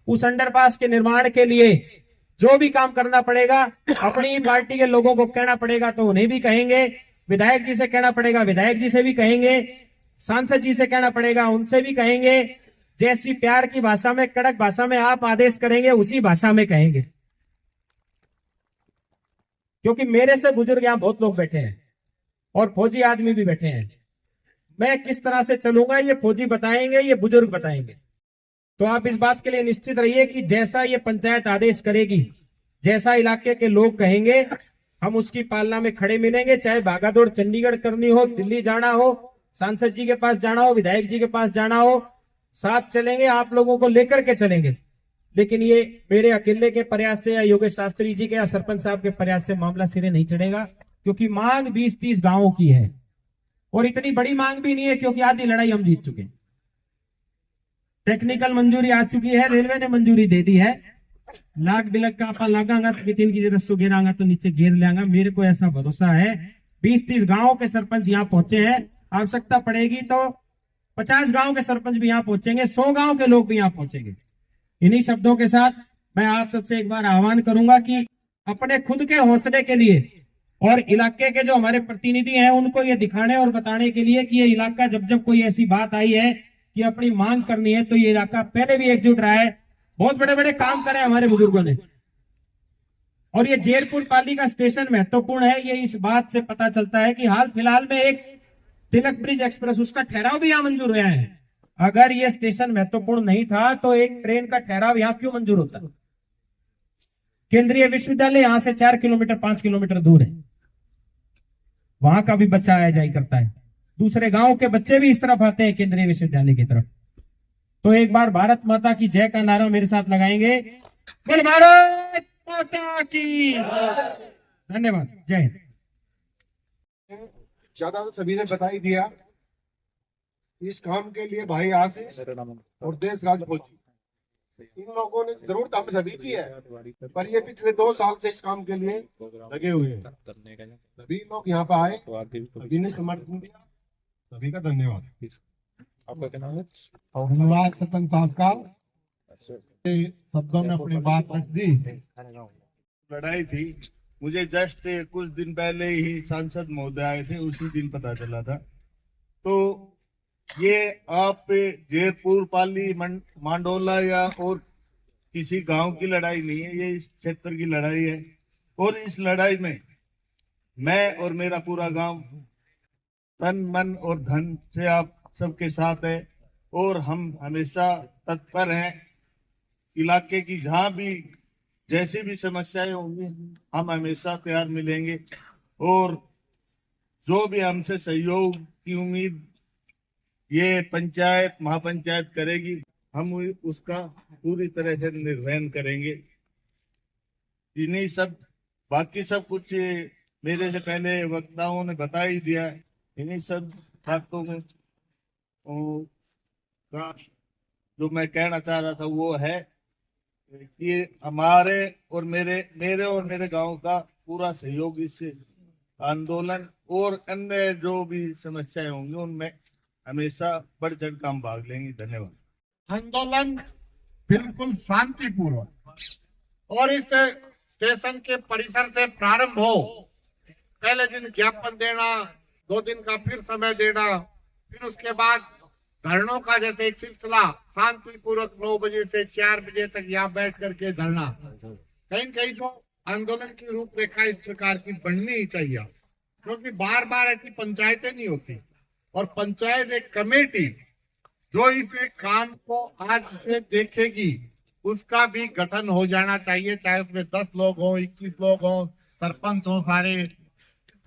उस अंडरपास के निर्माण के लिए जो भी काम करना पड़ेगा, अपनी पार्टी के लोगों को कहना पड़ेगा तो उन्हें भी कहेंगे, विधायक जी से कहना पड़ेगा, विधायक जी से भी कहेंगे, सांसद जी से कहना पड़ेगा, उनसे भी कहेंगे। जैसी प्यार की भाषा में, कड़क भाषा में आप आदेश करेंगे, उसी भाषा में कहेंगे। क्योंकि मेरे से बुजुर्ग यहाँ बहुत लोग बैठे हैं और फौजी आदमी भी बैठे हैं। मैं किस तरह से चलूंगा ये फौजी बताएंगे, ये बुजुर्ग बताएंगे। तो आप इस बात के लिए निश्चित रहिए कि जैसा ये पंचायत आदेश करेगी, जैसा इलाके के लोग कहेंगे, हम उसकी पालना में खड़े मिलेंगे। चाहे भागादौड़ चंडीगढ़ करनी हो, दिल्ली जाना हो, सांसद जी के पास जाना हो, विधायक जी के पास जाना हो, साथ चलेंगे, आप लोगों को लेकर के चलेंगे। लेकिन ये मेरे अकेले के प्रयास से या योगेश शास्त्री जी के या सरपंच साहब के प्रयास से मामला सिरे नहीं चढ़ेगा, क्योंकि मांग 20-30 गांवों की है और इतनी बड़ी मांग भी नहीं है, क्योंकि आधी लड़ाई हम जीत चुके हैं। टेक्निकल मंजूरी आ चुकी है, रेलवे ने मंजूरी दे दी है। लाग बिलक का आपा लगांगा तो तीन की रस्सों घेरांगा तो नीचे घेर लेंगा। मेरे को ऐसा भरोसा है। 20-30 गांवों के सरपंच यहाँ पहुंचे हैं। आवश्यकता पड़ेगी तो 50 गांव के सरपंच भी यहाँ पहुंचेंगे, 100 गांव के लोग भी यहाँ पहुंचेंगे। इन्हीं शब्दों के साथ मैं आप सबसे एक बार आह्वान करूंगा कि अपने खुद के हौसले के लिए और इलाके के जो हमारे प्रतिनिधि हैं उनको ये दिखाने और बताने के लिए कि ये इलाका जब जब कोई ऐसी बात आई है कि अपनी मांग करनी है तो ये इलाका पहले भी एकजुट रहा है। बहुत बड़े बड़े काम करे हमारे बुजुर्गों ने। और ये जेरपुर पाली का स्टेशन महत्वपूर्ण है। ये इस बात से पता चलता है कि हाल फिलहाल में एक तिलक ब्रिज एक्सप्रेस, उसका ठहराव भी यहाँ मंजूर हुआ है। अगर ये स्टेशन महत्वपूर्ण नहीं था तो एक ट्रेन का ठहराव यहाँ क्यों मंजूर होता? केंद्रीय विश्वविद्यालय यहाँ से 4 किलोमीटर 5 किलोमीटर दूर है। वहां का भी बच्चा आया जाई करता है। दूसरे गांव के बच्चे भी इस तरफ आते हैं केंद्रीय विश्वविद्यालय की तरफ। तो एक बार भारत माता की जय का नारा मेरे साथ लगाएंगे। बोल भारत माता की। धन्यवाद। जय हिंद। ज्यादा तो सभी ने बता ही दिया। इस काम के लिए भाई आशीष और देश राज फौजी, इन लोगों ने जरूरत हम सभी की है, पर ये पिछले 2 साल से इस काम के लिए लगे हुए हैं। सभी लोग यहाँ पे आए, सभी ने समर्थन दिया, सभी का धन्यवाद। आपका क्या नाम है? धन्यवाद सतन साहब का, शब्दों में अपनी बात रख दी। लड़ाई थी, मुझे जस्ट कुछ दिन पहले ही सांसद महोदय आए थे, उसी दिन पता चला था। तो ये आप जयपुर पाली मांडोला या और किसी गांव की लड़ाई नहीं है, ये इस क्षेत्र की लड़ाई है। और इस लड़ाई में मैं और मेरा पूरा गांव तन मन और धन से आप सबके साथ है और हम हमेशा तत्पर हैं। इलाके की जहां भी जैसी भी समस्याएं होंगी हम हमेशा तैयार मिलेंगे और जो भी हमसे सहयोग की उम्मीद ये पंचायत महापंचायत करेगी, हम उसका पूरी तरह से निर्वहन करेंगे। इन्हीं सब बाकी सब कुछ मेरे से पहले वक्ताओं ने बता ही दिया। इन्हीं सब बातों में का जो मैं कहना चाह रहा था वो है कि हमारे और मेरे गांव का पूरा सहयोग इस आंदोलन और अन्य जो भी समस्याएं होंगी उनमें हमेशा बढ़ चढ़ कर हम भाग लेंगे। धन्यवाद। आंदोलन बिल्कुल शांतिपूर्वक और इस स्टेशन के परिसर से प्रारंभ हो। पहले दिन ज्ञापन देना, 2 दिन का फिर समय देना, फिर उसके बाद धरनों का जैसे एक सिलसिला शांतिपूर्वक 9 बजे से 4 बजे तक यहाँ बैठ करके धरना। कहीं कहीं तो आंदोलन की रूपरेखा इस प्रकार की बननी ही चाहिए, क्योंकि बार बार ऐसी पंचायतें नहीं होती। और पंचायत एक कमेटी जो इस काम को आज से देखेगी उसका भी गठन हो जाना चाहिए, चाहे उसमें 10 लोग हो, 21 लोग हो, सरपंच हो, सारे इस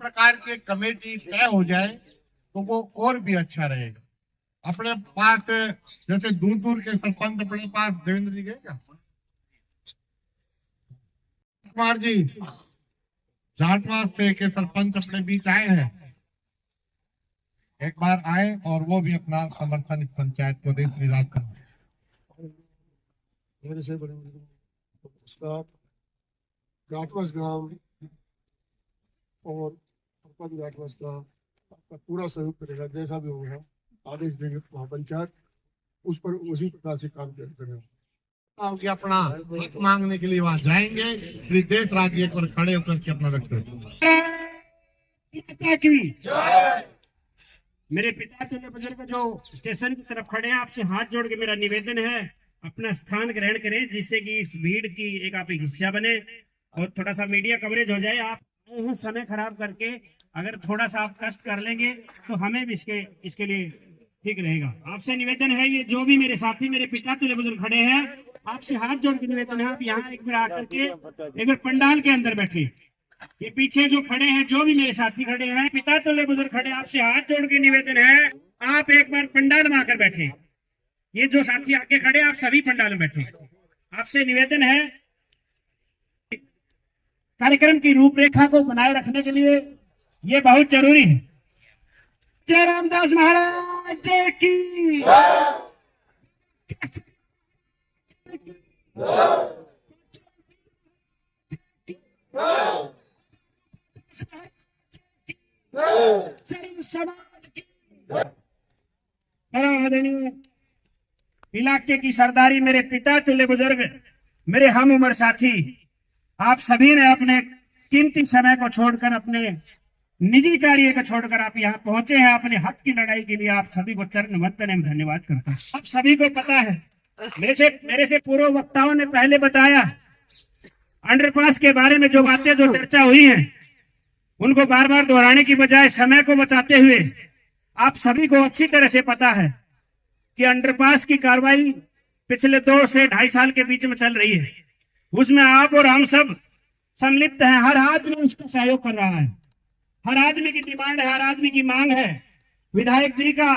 प्रकार की कमेटी तय हो जाए तो वो और भी अच्छा रहेगा। अपने पास जैसे दूर दूर के सरपंच अपने पास देवेंद्र जी गए क्या? कुमार जी जाटवास से के सरपंच अपने बीच आए हैं, एक बार आए और वो भी अपना समर्थन इस पंचायत को दे श्रीराज का। मेरे से बड़े उसका घाटवास गांव और सरपंच घाटवास का आपका पूरा सहयोग करेगा। जैसा भी होगा आदेश देंगे महापंचायत उस पर उसी प्रकार से काम करेगा। कि अपना हक मांगने के लिए वहां जाएंगे। श्री देश राज्य पर खड़े होकर के अपना वक्तव्य। मेरे पिता तुल्य बुजुर्ग जो स्टेशन की तरफ खड़े हैं, आपसे हाथ जोड़ के मेरा निवेदन है अपना स्थान ग्रहण करें, जिससे कि इस भीड़ की एक आप हिस्सा बने और थोड़ा सा मीडिया कवरेज हो जाए। आप समय खराब करके अगर थोड़ा सा आप कष्ट कर लेंगे तो हमें भी इसके लिए ठीक रहेगा। आपसे निवेदन है, ये जो भी मेरे साथी मेरे पिता तुल्य बुजुर्ग खड़े हैं, आपसे हाथ जोड़ के निवेदन है आप यहाँ एक बार आकर के एक बार पंडाल के अंदर बैठे। ये पीछे जो खड़े हैं, जो भी मेरे साथी खड़े हैं, पिता तुल्य बुजुर्ग खड़े, आपसे हाथ जोड़ के निवेदन है आप एक बार पंडाल में आकर बैठे। ये जो साथी आगे खड़े आप सभी पंडाल में बैठे। आपसे निवेदन है कार्यक्रम की रूपरेखा को बनाए रखने के लिए ये बहुत जरूरी है। जय रामदास महाराज जय की। सर्व समाज की परम आदरणीय इलाके की सरदारी, मेरे पिता तुल्य बुजुर्ग, मेरे हम उम्र साथी, आप सभी ने अपने कीमती समय को छोड़कर, अपने निजी कार्य को छोड़कर आप यहाँ पहुंचे हैं अपने हक की लड़ाई के लिए। आप सभी को चरण वंदन एवं धन्यवाद करता हूँ। आप सभी को पता है, मेरे से पूर्व वक्ताओं ने पहले बताया, अंडरपास के बारे में जो बातें, जो चर्चा हुई है, उनको बार बार दोहराने की बजाय समय को बचाते हुए आप सभी को अच्छी तरह से पता है कि अंडरपास की कार्रवाई पिछले 2 से 2.5 साल के बीच में चल रही है। उसमें आप और हम सब सम्मिलित हैं। हर आदमी उसका सहयोग कर रहा है, हर आदमी की डिमांड है, हर आदमी की मांग है। विधायक जी का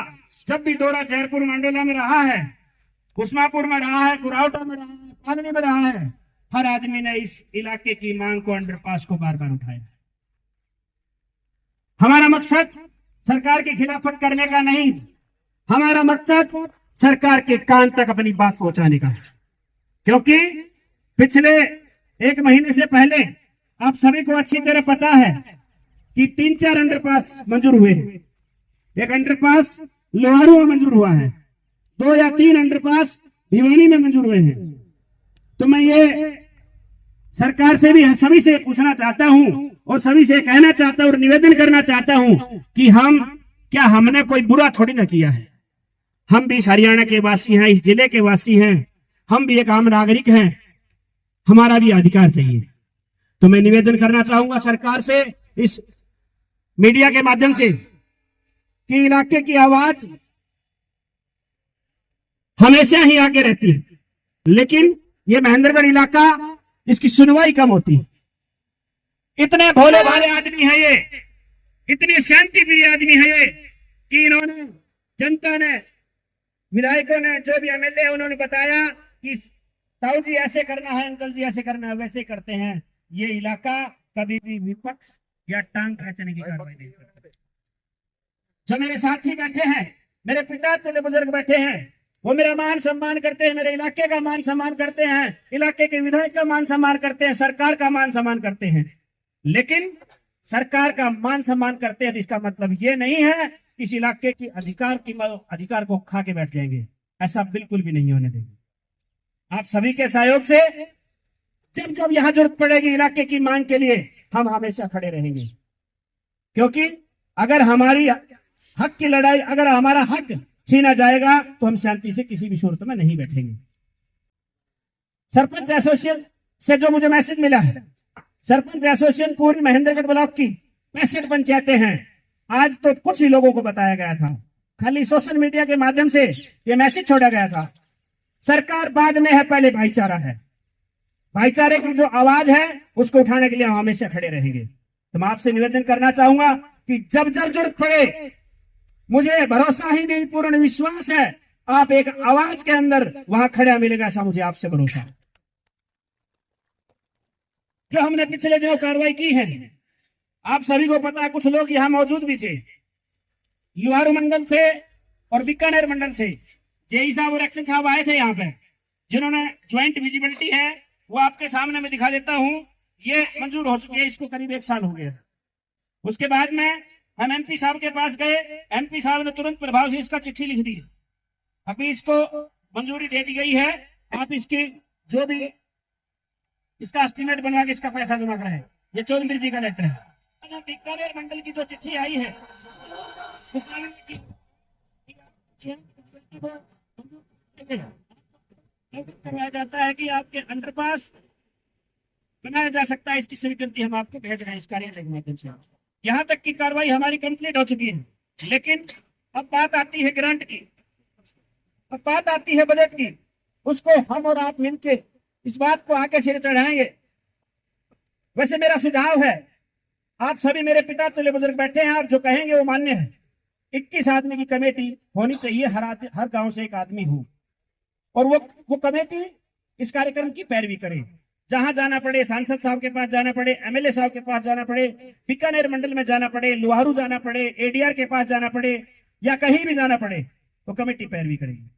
जब भी दौरा जयपुर मंडला में रहा है, कुसमापुर में रहा है, कुरावटा में रहा है, पालनी में रहा है, हर आदमी ने इस इलाके की मांग को, अंडरपास को बार बार उठाया। हमारा मकसद सरकार की खिलाफत करने का नहीं, हमारा मकसद सरकार के कान तक अपनी बात पहुंचाने का है। क्योंकि पिछले 1 महीने से पहले आप सभी को अच्छी तरह पता है कि 3-4 अंडरपास मंजूर हुए हैं। एक अंडरपास लोहारू में मंजूर हुआ है, 2 या 3 अंडरपास भिवानी में मंजूर हुए हैं। तो मैं ये सरकार से भी, सभी से पूछना चाहता हूं और सभी से कहना चाहता हूं और निवेदन करना चाहता हूं कि हमने कोई बुरा थोड़ी ना किया है। हम भी हरियाणा के वासी हैं, इस जिले के वासी हैं, हम भी एक आम नागरिक हैं, हमारा भी अधिकार चाहिए। तो मैं निवेदन करना चाहूंगा सरकार से, इस मीडिया के माध्यम से, कि इलाके की आवाज हमेशा ही आगे रहती है, लेकिन ये महेंद्रगढ़ इलाका, इसकी सुनवाई कम होती है। इतने भोले भाले आदमी है ये, इतने शांति प्रिय आदमी है ये, कि इन्होंने, जनता ने, विधायकों ने, जो भी एमएलए है, उन्होंने बताया कि ताऊ जी ऐसे करना है, अंकल जी ऐसे करना है, वैसे करते हैं। ये इलाका कभी भी विपक्ष या टांग खींचने की कार्रवाई नहीं करता। जो मेरे साथी बैठे हैं, मेरे पिता तुल्य बुजुर्ग बैठे हैं, वो मेरा मान सम्मान करते हैं, मेरे इलाके का मान सम्मान करते हैं, इलाके के विधायक का मान सम्मान करते हैं, सरकार का मान सम्मान करते हैं। लेकिन सरकार का मान सम्मान करते हैं तो इसका मतलब ये नहीं है कि इस इलाके की अधिकार को खा के बैठ जाएंगे। ऐसा बिल्कुल भी नहीं होने देंगे। आप सभी के सहयोग से जब जब यहाँ जरूरत पड़ेगी इलाके की मांग के लिए, हम हमेशा खड़े रहेंगे। क्योंकि अगर हमारी हक की लड़ाई, अगर हमारा हक छीना जाएगा तो हम शांति से किसी भी सूरत में नहीं बैठेंगे। सरपंच एसोसिएशन से जो मुझे मैसेज मिला है, सरपंच एसोसिएशन पूरी महेंद्रगढ़ ब्लॉक की 65 पंचायतें हैं। आज तो कुछ ही लोगों को बताया गया था, खाली सोशल मीडिया के माध्यम से ये मैसेज छोड़ा गया था। सरकार बाद में है, पहले भाईचारा है। भाईचारे की जो आवाज है उसको उठाने के लिए हम हमेशा खड़े रहेंगे। तो मैं आपसे निवेदन करना चाहूंगा कि जब जब जरूरत पड़े, मुझे भरोसा ही नहीं, पूर्ण विश्वास है, आप एक आवाज के अंदर वहां खड़ा मिलेगा, ऐसा मुझे आपसे भरोसा है। जो हमने पिछले दिनों कार्रवाई की है, आप सभी को पता है, कुछ लोग यहाँ मौजूद भी थे, लोहारू मंडल से और बीकानेर मंडल से जेई साहब और एक्शन साहब आए थे यहाँ पे, जिन्होंने ज्वाइंट विजिबिलिटी है वो आपके सामने मैं दिखा देता हूँ। ये मंजूर हो चुकी है, इसको करीब 1 साल हो गया। उसके बाद में हम एमपी साहब के पास गए, एमपी साहब ने तुरंत प्रभाव से इसका चिट्ठी लिख दी। अभी इसको मंजूरी दे दी गई है। आप इसकी जो भी इसका एस्टीमेट बनवा के इसका पैसा जमा कराए। ये चौधरी जी का लेटर है। बीकानेर मंडल की जो चिट्ठी आई है करवाया जाता है कि आपके अंडरपास बनाया जा सकता है, इसकी स्वीकृति हम आपको भेज रहे हैं इस कार्यालय के माध्यम से। यहाँ तक की कार्रवाई हमारी कंप्लीट हो चुकी है। लेकिन अब बात आती है ग्रांट की, अब बात आती है बजट की। उसको हम और आप मिलकर इस बात को आगे सिरे चढ़ाएंगे। वैसे मेरा सुझाव है, आप सभी मेरे पिता तुल्य बुजुर्ग बैठे हैं, आप जो कहेंगे वो मान्य है। 21 आदमी की कमेटी होनी चाहिए, हर गांव से एक आदमी हो, और वो कमेटी इस कार्यक्रम की पैरवी करे। जहां जाना पड़े, सांसद साहब के पास जाना पड़े, एमएलए साहब के पास जाना पड़े, बीकानेर मंडल में जाना पड़े, लोहारू जाना पड़े, एडीआर के पास जाना पड़े, या कहीं भी जाना पड़े, तो कमेटी पैरवी करेगी।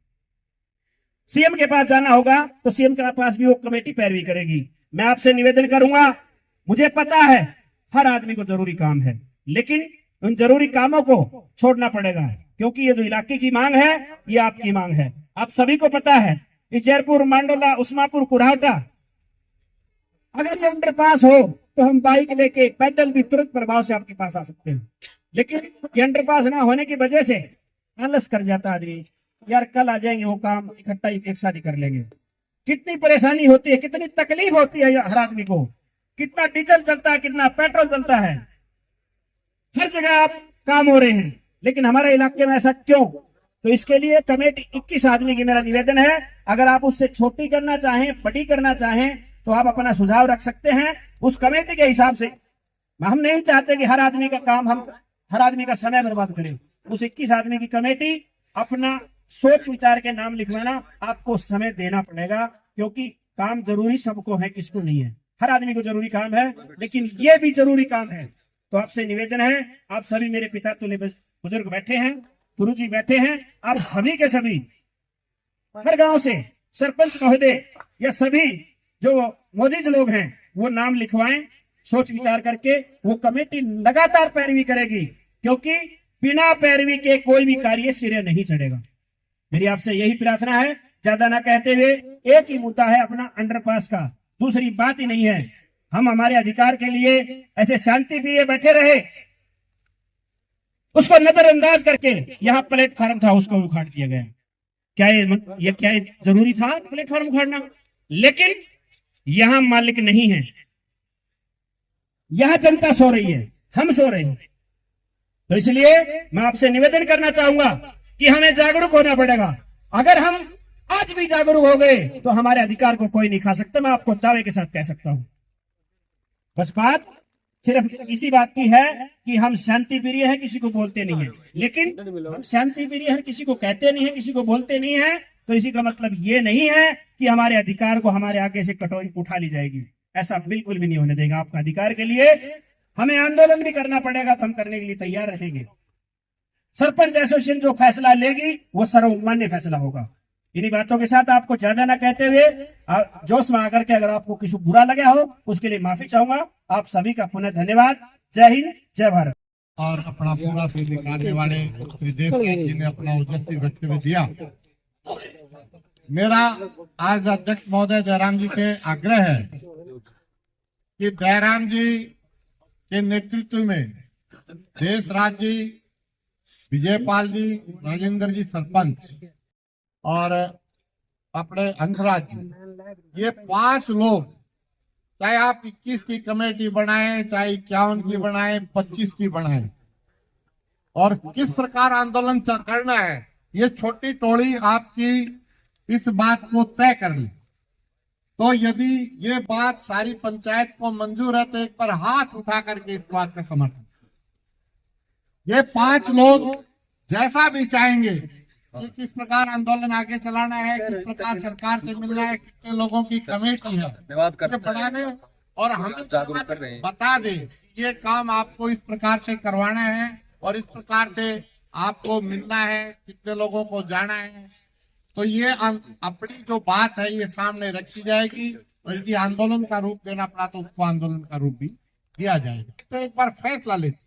सीएम के पास जाना होगा तो सीएम के पास भी वो कमेटी पैरवी करेगी। मैं आपसे निवेदन करूंगा मुझे पता है हर आदमी को जरूरी काम है, लेकिन उन जरूरी कामों को छोड़ना पड़ेगा, क्योंकि ये जो इलाके की मांग है ये आपकी मांग है। आप सभी को पता है इस जयपुर, मांडोला, उस्मापुर, कुराहटा अगर ये अंडरपास हो तो हम बाइक लेके पैदल भी तुरंत प्रभाव से आपके पास आ सकते हैं, लेकिन ये अंडरपास ना होने की वजह से आलस कर जाता आदमी, यार कल आ जाएंगे वो काम इकट्ठा एक साथ ही कर लेंगे। कितनी परेशानी होती है, कितनी तकलीफ होती है हर आदमी को, कितना डीजल चलता है, कितना पेट्रोल चलता है, हर जगह आप काम हो रहे हैं, लेकिन हमारे इलाके में ऐसा क्यों? तो इसके लिए कमेटी 21 आदमी की मेरा निवेदन है, अगर आप उससे छोटी करना चाहें, बड़ी करना चाहें तो आप अपना सुझाव रख सकते हैं उस कमेटी के हिसाब से। हम नहीं चाहते कि हर आदमी का काम हम हर आदमी का समय बर्बाद करें। उस 21 आदमी की कमेटी अपना सोच विचार के नाम लिखवाना, आपको समय देना पड़ेगा, क्योंकि काम जरूरी सबको है, किसको नहीं है। हर आदमी को जरूरी काम है, लेकिन ये भी जरूरी काम है। तो आपसे निवेदन है, आप सभी मेरे पिता तुल्य बुजुर्ग बैठे हैं, गुरु जी बैठे हैं, आप सभी के सभी हर गांव से सरपंच महोदय या सभी जो मौजूद लोग हैं वो नाम लिखवाएं, सोच विचार करके। वो कमेटी लगातार पैरवी करेगी, क्योंकि बिना पैरवी के कोई भी कार्य सिरे नहीं चढ़ेगा। मेरी आपसे यही प्रार्थना है, ज्यादा ना कहते हुए एक ही मुद्दा है अपना अंडरपास का, दूसरी बात ही नहीं है। हम हमारे अधिकार के लिए ऐसे शांति प्रिय बैठे रहे, उसको नजरअंदाज करके यहाँ प्लेटफार्म था उसको उखाड़ दिया गया। क्या ये जरूरी था प्लेटफार्म उखाड़ना? लेकिन यहाँ मालिक नहीं है, यहाँ जनता सो रही है, हम सो रहे हैं। तो इसलिए मैं आपसे निवेदन करना चाहूंगा कि हमें जागरूक होना पड़ेगा। अगर हम आज भी जागरूक हो गए तो हमारे अधिकार को कोई नहीं खा सकता, मैं आपको दावे के साथ कह सकता हूं। बस बात सिर्फ इसी बात की है कि हम शांति प्रिय हैं, किसी को बोलते नहीं है। लेकिन हम शांति प्रिय हर किसी को कहते नहीं है, किसी को बोलते नहीं है, तो इसी का मतलब ये नहीं है कि हमारे अधिकार को हमारे आगे से कटोरी उठा ली जाएगी। ऐसा बिल्कुल भी नहीं होने देगा। आपका अधिकार के लिए हमें आंदोलन भी करना पड़ेगा, तो हम करने के लिए तैयार रहेंगे। सरपंच एसोसिएशन जो फैसला लेगी वो सर्वमान्य फैसला होगा। इन्हीं बातों के साथ आपको ज्यादा ना कहते हुए जोश में आकर के अगर आपको किसी बुरा लगा हो उसके लिए माफी चाहूंगा। आप सभी का पुनः धन्यवाद। जय हिंद, जय भारत। और अपना पूरा से निकालने वाले श्री देवराज जी ने अपना ओजस्वी वक्तव्य दिया। मेरा आज अध्यक्ष महोदय जयराम जी से आग्रह है कि जयराम जी के नेतृत्व में देश राज जी, विजयपाल जी, राजेंद्र जी सरपंच और अपने हंसराज जी, ये 5 लोग, चाहे आप 21 की कमेटी बनाएं, चाहे 51 की बनाएं, 25 की बनाएं, और किस प्रकार आंदोलन करना है, ये छोटी टोली आपकी इस बात को तय कर ली। तो यदि ये बात सारी पंचायत को मंजूर है तो एक बार हाथ उठा करके इस बात का समर्थन। ये 5 लोग जैसा भी चाहेंगे कि किस प्रकार आंदोलन आगे चलाना है, किस प्रकार सरकार से मिलना है, कितने लोगों की कमेटी है, बढ़ाने और हम बता दे ये काम आपको इस प्रकार से करवाना है और इस प्रकार से आपको मिलना है, कितने लोगों को जाना है। तो ये अपनी जो बात है ये सामने रखी जाएगी, और यदि आंदोलन का रूप देना पड़ा तो उसको आंदोलन का रूप भी दिया जाएगा। तो एक बार फैसला लेते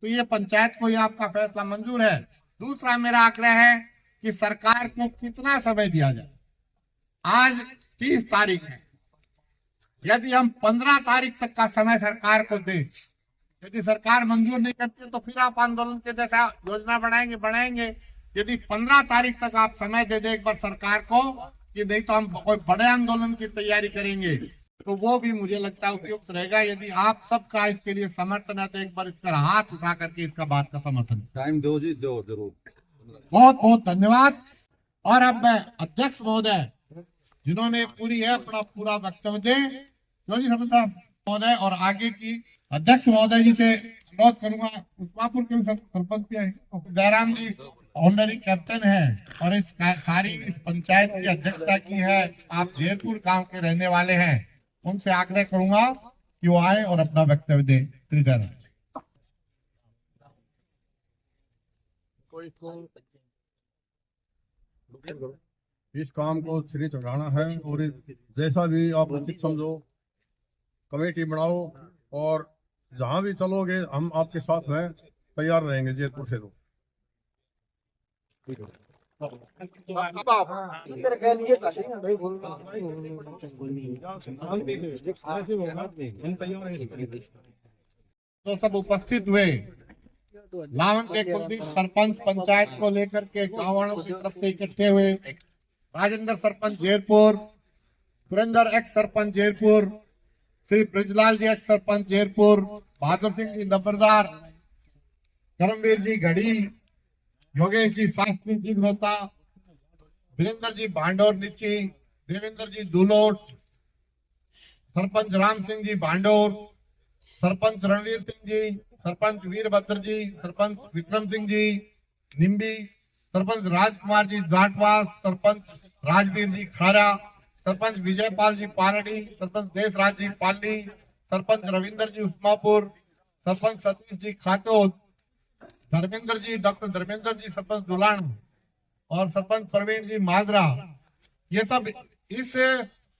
तो ये पंचायत को ये आपका फैसला मंजूर है। दूसरा मेरा आग्रह है कि सरकार को कितना समय दिया जाए। आज 30 तारीख है, यदि हम 15 तारीख तक का समय सरकार को दें, यदि सरकार मंजूर नहीं करती तो फिर आप आंदोलन के जैसा योजना बनाएंगे। यदि 15 तारीख तक आप समय दे दे एक बार सरकार को कि नहीं तो हम कोई बड़े आंदोलन की तैयारी करेंगे, तो वो भी मुझे लगता है उपयुक्त रहेगा। यदि आप सबका इसके लिए समर्थन है तो एक बार इस पर हाथ उठा करके इसका बात का समर्थन। टाइम दो जी, दो जरूर। बहुत बहुत धन्यवाद। और अब मैं अध्यक्ष महोदय जिन्होंने पूरी है अपना पूरा वक्तव्य दे, जी महोदय, और आगे की अध्यक्ष महोदय जी से अनुरोध करूंगा। उस्मापुर के सरपंच भी है, जयराम जी ऑनरी कैप्टन है और इस सारी इस पंचायत की अध्यक्षता की है। आप जयपुर गांव के रहने वाले हैं, उनसे आग्रह करूंगा कि वो आए और अपना वक्तव्य दे। श्री जयराम। इस काम को श्री चढ़ाना है और जैसा भी आप उचित समझो कमेटी बनाओ और जहां भी चलोगे हम आपके साथ में तैयार रहेंगे जयपुर से। तो तो सब उपस्थित हुए लावन के कुलदीप सरपंच पंचायत को लेकर के गाँव वालों की तरफ से इकट्ठे हुए, राजेंद्र सरपंच जयपुर, सुरेंद्र एक्स सरपंच जयपुर, श्री ब्रजलाल जी एक्स सरपंच जयपुर, बहादुर सिंह जी नंबरदार, करमवीर जी घड़ी, योगेश जी शास्त्री जी रोता, वीरेंद्र जी भांडोर नीची, देवेंद्र जी दुलोट, सरपंच राम सिंह जी भांडोर, सरपंच रणवीर सिंह जी, सरपंच वीरभद्र जी, सरपंच विक्रम सिंह जी निम्बी, सरपंच राजकुमार जी जाटवास, सरपंच राजवीर जी खारा, सरपंच विजयपाल जी पालड़ी, सरपंच देशराज जी पाली, सरपंच रविंद्र जी उस्मापुर, सरपंच सतीश जी खातोद, धर्मेंद्र जी डॉक्टर धर्मेंद्र जी सरपंच दुलान और सरपंच प्रवीण जी माजरा, ये सब इस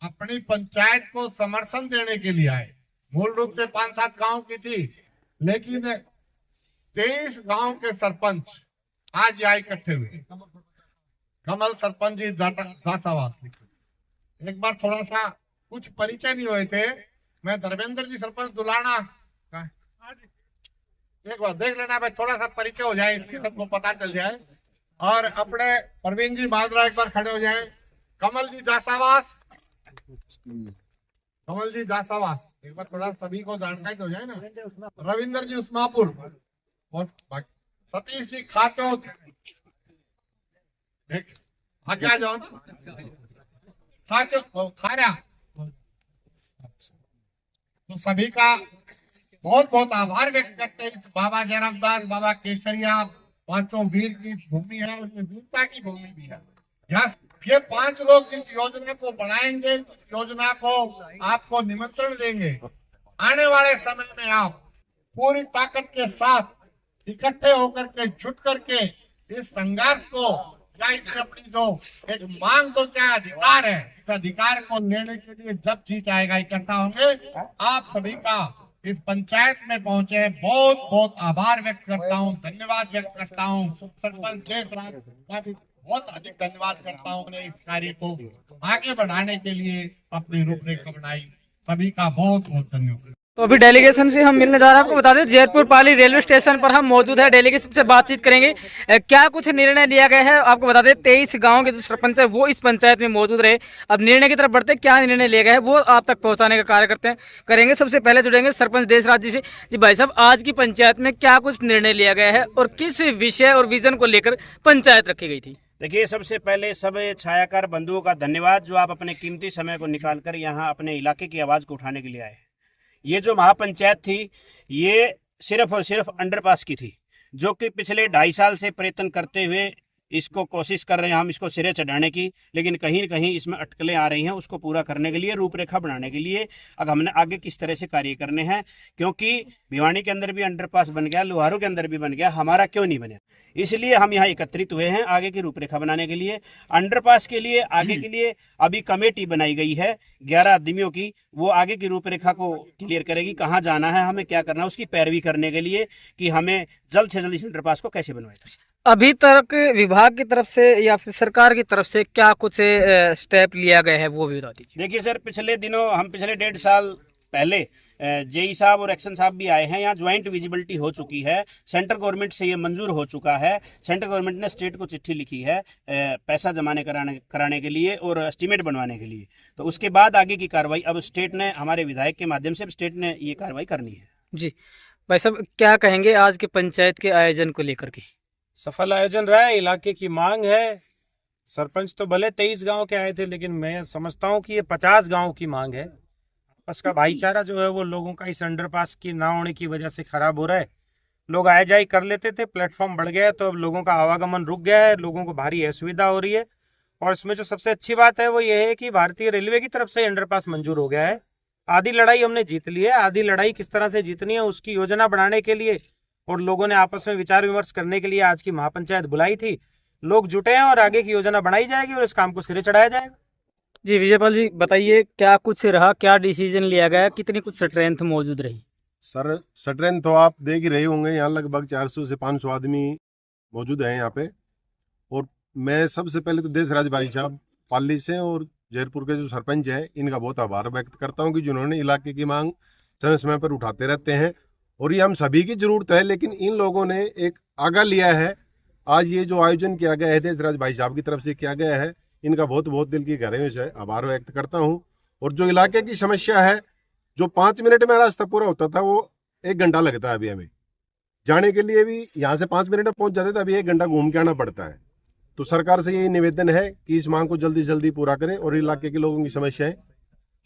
अपनी पंचायत को समर्थन देने के लिए आए। मूल रूप से 5-7 गांव की थी, लेकिन 23 गांव के सरपंच आज यहाँ इकट्ठे हुए। कमल सरपंच जी दासावास। एक बार थोड़ा सा कुछ परिचय नहीं हुए थे, मैं धर्मेंद्र जी सरपंच दुलाना, एक बार देख लेना भाई, थोड़ा सा परिचय हो जाए, इसलिए सबको पता चल जाए। और अपने प्रवीण जी माजरा एक बार खड़े हो जाए। कमल जी दासावास, कमल जी दासावास, एक बार थोड़ा सभी को जानकारी हो जाए ना। रविंद्र जी उस्मापुर और सतीश जी खातोद, आगे आ जाओ खारा। तो सभी का बहुत बहुत आभार व्यक्त करते हैं। बाबा जयराम दास, बाबा केसरिया, पांचों वीर की भूमि है और ये वीरता की भूमि भी है। ये 5 लोग इस योजना को बढ़ाएंगे, इस योजना को आपको निमंत्रण देंगे। आने वाले समय में आप पूरी ताकत के साथ इकट्ठे होकर के जुट करके इस संघर्ष को, क्या अपनी जो एक मांग तो क्या अधिकार है, इस अधिकार को लेने के लिए जब जी चाहेगा इकट्ठा होंगे। आप सभी का इस पंचायत में पहुंचे बहुत बहुत आभार व्यक्त करता हूं, धन्यवाद व्यक्त करता हूं। सरपंच देशराज का भी बहुत अधिक धन्यवाद करता हूं, उन्हें इस कार्य को आगे बढ़ाने के लिए अपनी रूपरेखा बनाई। सभी का बहुत बहुत धन्यवाद। तो अभी डेलीगेशन से हम मिलने जा रहे हैं। आपको बता दें जयपुर पाली रेलवे स्टेशन पर हम मौजूद है, डेलीगेशन से बातचीत करेंगे। क्या कुछ निर्णय लिया गया है आपको बता दें। 23 गांव के जो सरपंच है वो इस पंचायत में मौजूद रहे। अब निर्णय की तरफ बढ़ते, क्या निर्णय लिया गया है वो आप तक पहुंचाने का कार्य करते हैं करेंगे। सबसे पहले जुड़ेंगे सरपंच देशराज जी से। जी भाई साहब, आज की पंचायत में क्या कुछ निर्णय लिया गया है और किस विषय और विजन को लेकर पंचायत रखी गई थी। देखिए, सबसे पहले सब छायाकार बंधुओं का धन्यवाद जो आप अपने कीमती समय को निकालकर यहाँ अपने इलाके की आवाज को उठाने के लिए आए। ये जो महापंचायत थी ये सिर्फ और सिर्फ अंडरपास की थी, जो कि पिछले 2.5 साल से प्रयत्न करते हुए इसको कोशिश कर रहे हैं हम इसको सिरे चढ़ाने की, लेकिन कहीं न कहीं इसमें अटकलें आ रही हैं। उसको पूरा करने के लिए, रूपरेखा बनाने के लिए अब हमने आगे किस तरह से कार्य करने हैं, क्योंकि भिवानी के अंदर भी अंडरपास बन गया, लोहारू के अंदर भी बन गया, हमारा क्यों नहीं बने। इसलिए हम यहाँ एकत्रित हुए हैं आगे की रूपरेखा बनाने के लिए। अंडरपास के लिए आगे के लिए अभी कमेटी बनाई गई है 11 आदमियों की, वो आगे की रूपरेखा को क्लियर करेगी, कहाँ जाना है, हमें क्या करना है, उसकी पैरवी करने के लिए कि हमें जल्द से जल्द इस अंडरपास को कैसे बनवाए। अभी तक विभाग की तरफ से या फिर सरकार की तरफ से क्या कुछ स्टेप लिया गया है वो भी बता दीजिए। देखिए सर, पिछले दिनों हम पिछले 1.5 साल पहले जेई साहब और एक्शन साहब भी आए हैं। यहाँ ज्वाइंट विजिबिलिटी हो चुकी है, सेंट्रल गवर्नमेंट से ये मंजूर हो चुका है। सेंट्रल गवर्नमेंट ने स्टेट को चिट्ठी लिखी है पैसा जमाने कराने के लिए और एस्टीमेट बनवाने के लिए। तो उसके बाद आगे की कार्रवाई अब स्टेट ने, हमारे विधायक के माध्यम से स्टेट ने ये कार्रवाई करनी है। जी भाई साहब, क्या कहेंगे आज के पंचायत के आयोजन को लेकर के। सफल आयोजन रहा है, इलाके की मांग है। सरपंच तो भले 23 गांव के आए थे, लेकिन मैं समझता हूं कि ये 50 गांव की मांग है। आपस का भाईचारा जो है वो लोगों का इस अंडरपास की ना होने की वजह से खराब हो रहा है। लोग आए जाए कर लेते थे, प्लेटफॉर्म बढ़ गया है तो अब लोगों का आवागमन रुक गया है, लोगों को भारी असुविधा हो रही है। और इसमें जो सबसे अच्छी बात है वो ये है कि भारतीय रेलवे की तरफ से अंडरपास मंजूर हो गया है। आधी लड़ाई हमने जीत ली है। आधी लड़ाई किस तरह से जीतनी है उसकी योजना बनाने के लिए और लोगों ने आपस में विचार विमर्श करने के लिए आज की महापंचायत बुलाई थी। लोग जुटे हैं और आगे की योजना बनाई जाएगी और इस काम को सिरे चढ़ाया जाएगा। जी विजयपाल जी बताइए, क्या कुछ रहा, क्या डिसीजन लिया गया, कितनी कुछ स्ट्रेंथ मौजूद रही? सर स्ट्रेंथ तो आप देख ही रहे होंगे, यहाँ लगभग 400 से 500 आदमी मौजूद हैं यहाँ पे। और मैं सबसे पहले तो देशराज भाई साहब पाली से और जयपुर के जो सरपंच हैं इनका बहुत आभार व्यक्त करता हूँ कि जिन्होंने इलाके की मांग समय समय पर उठाते रहते हैं और ये हम सभी की जरूरत है, लेकिन इन लोगों ने एक आगा लिया है। आज ये जो आयोजन किया गया है देशराज भाई साहब की तरफ से किया गया है, इनका बहुत बहुत दिल की गहराइयों से आभार व्यक्त करता हूँ। और जो इलाके की समस्या है, जो 5 मिनट में रास्ता पूरा होता था वो 1 घंटा लगता है अभी हमें जाने के लिए, भी यहाँ से 5 मिनट में पहुंच जाते थे, अभी 1 घंटा घूम के आना पड़ता है। तो सरकार से यही निवेदन है कि इस मांग को जल्दी से जल्दी पूरा करें और इलाके के लोगों की समस्याएं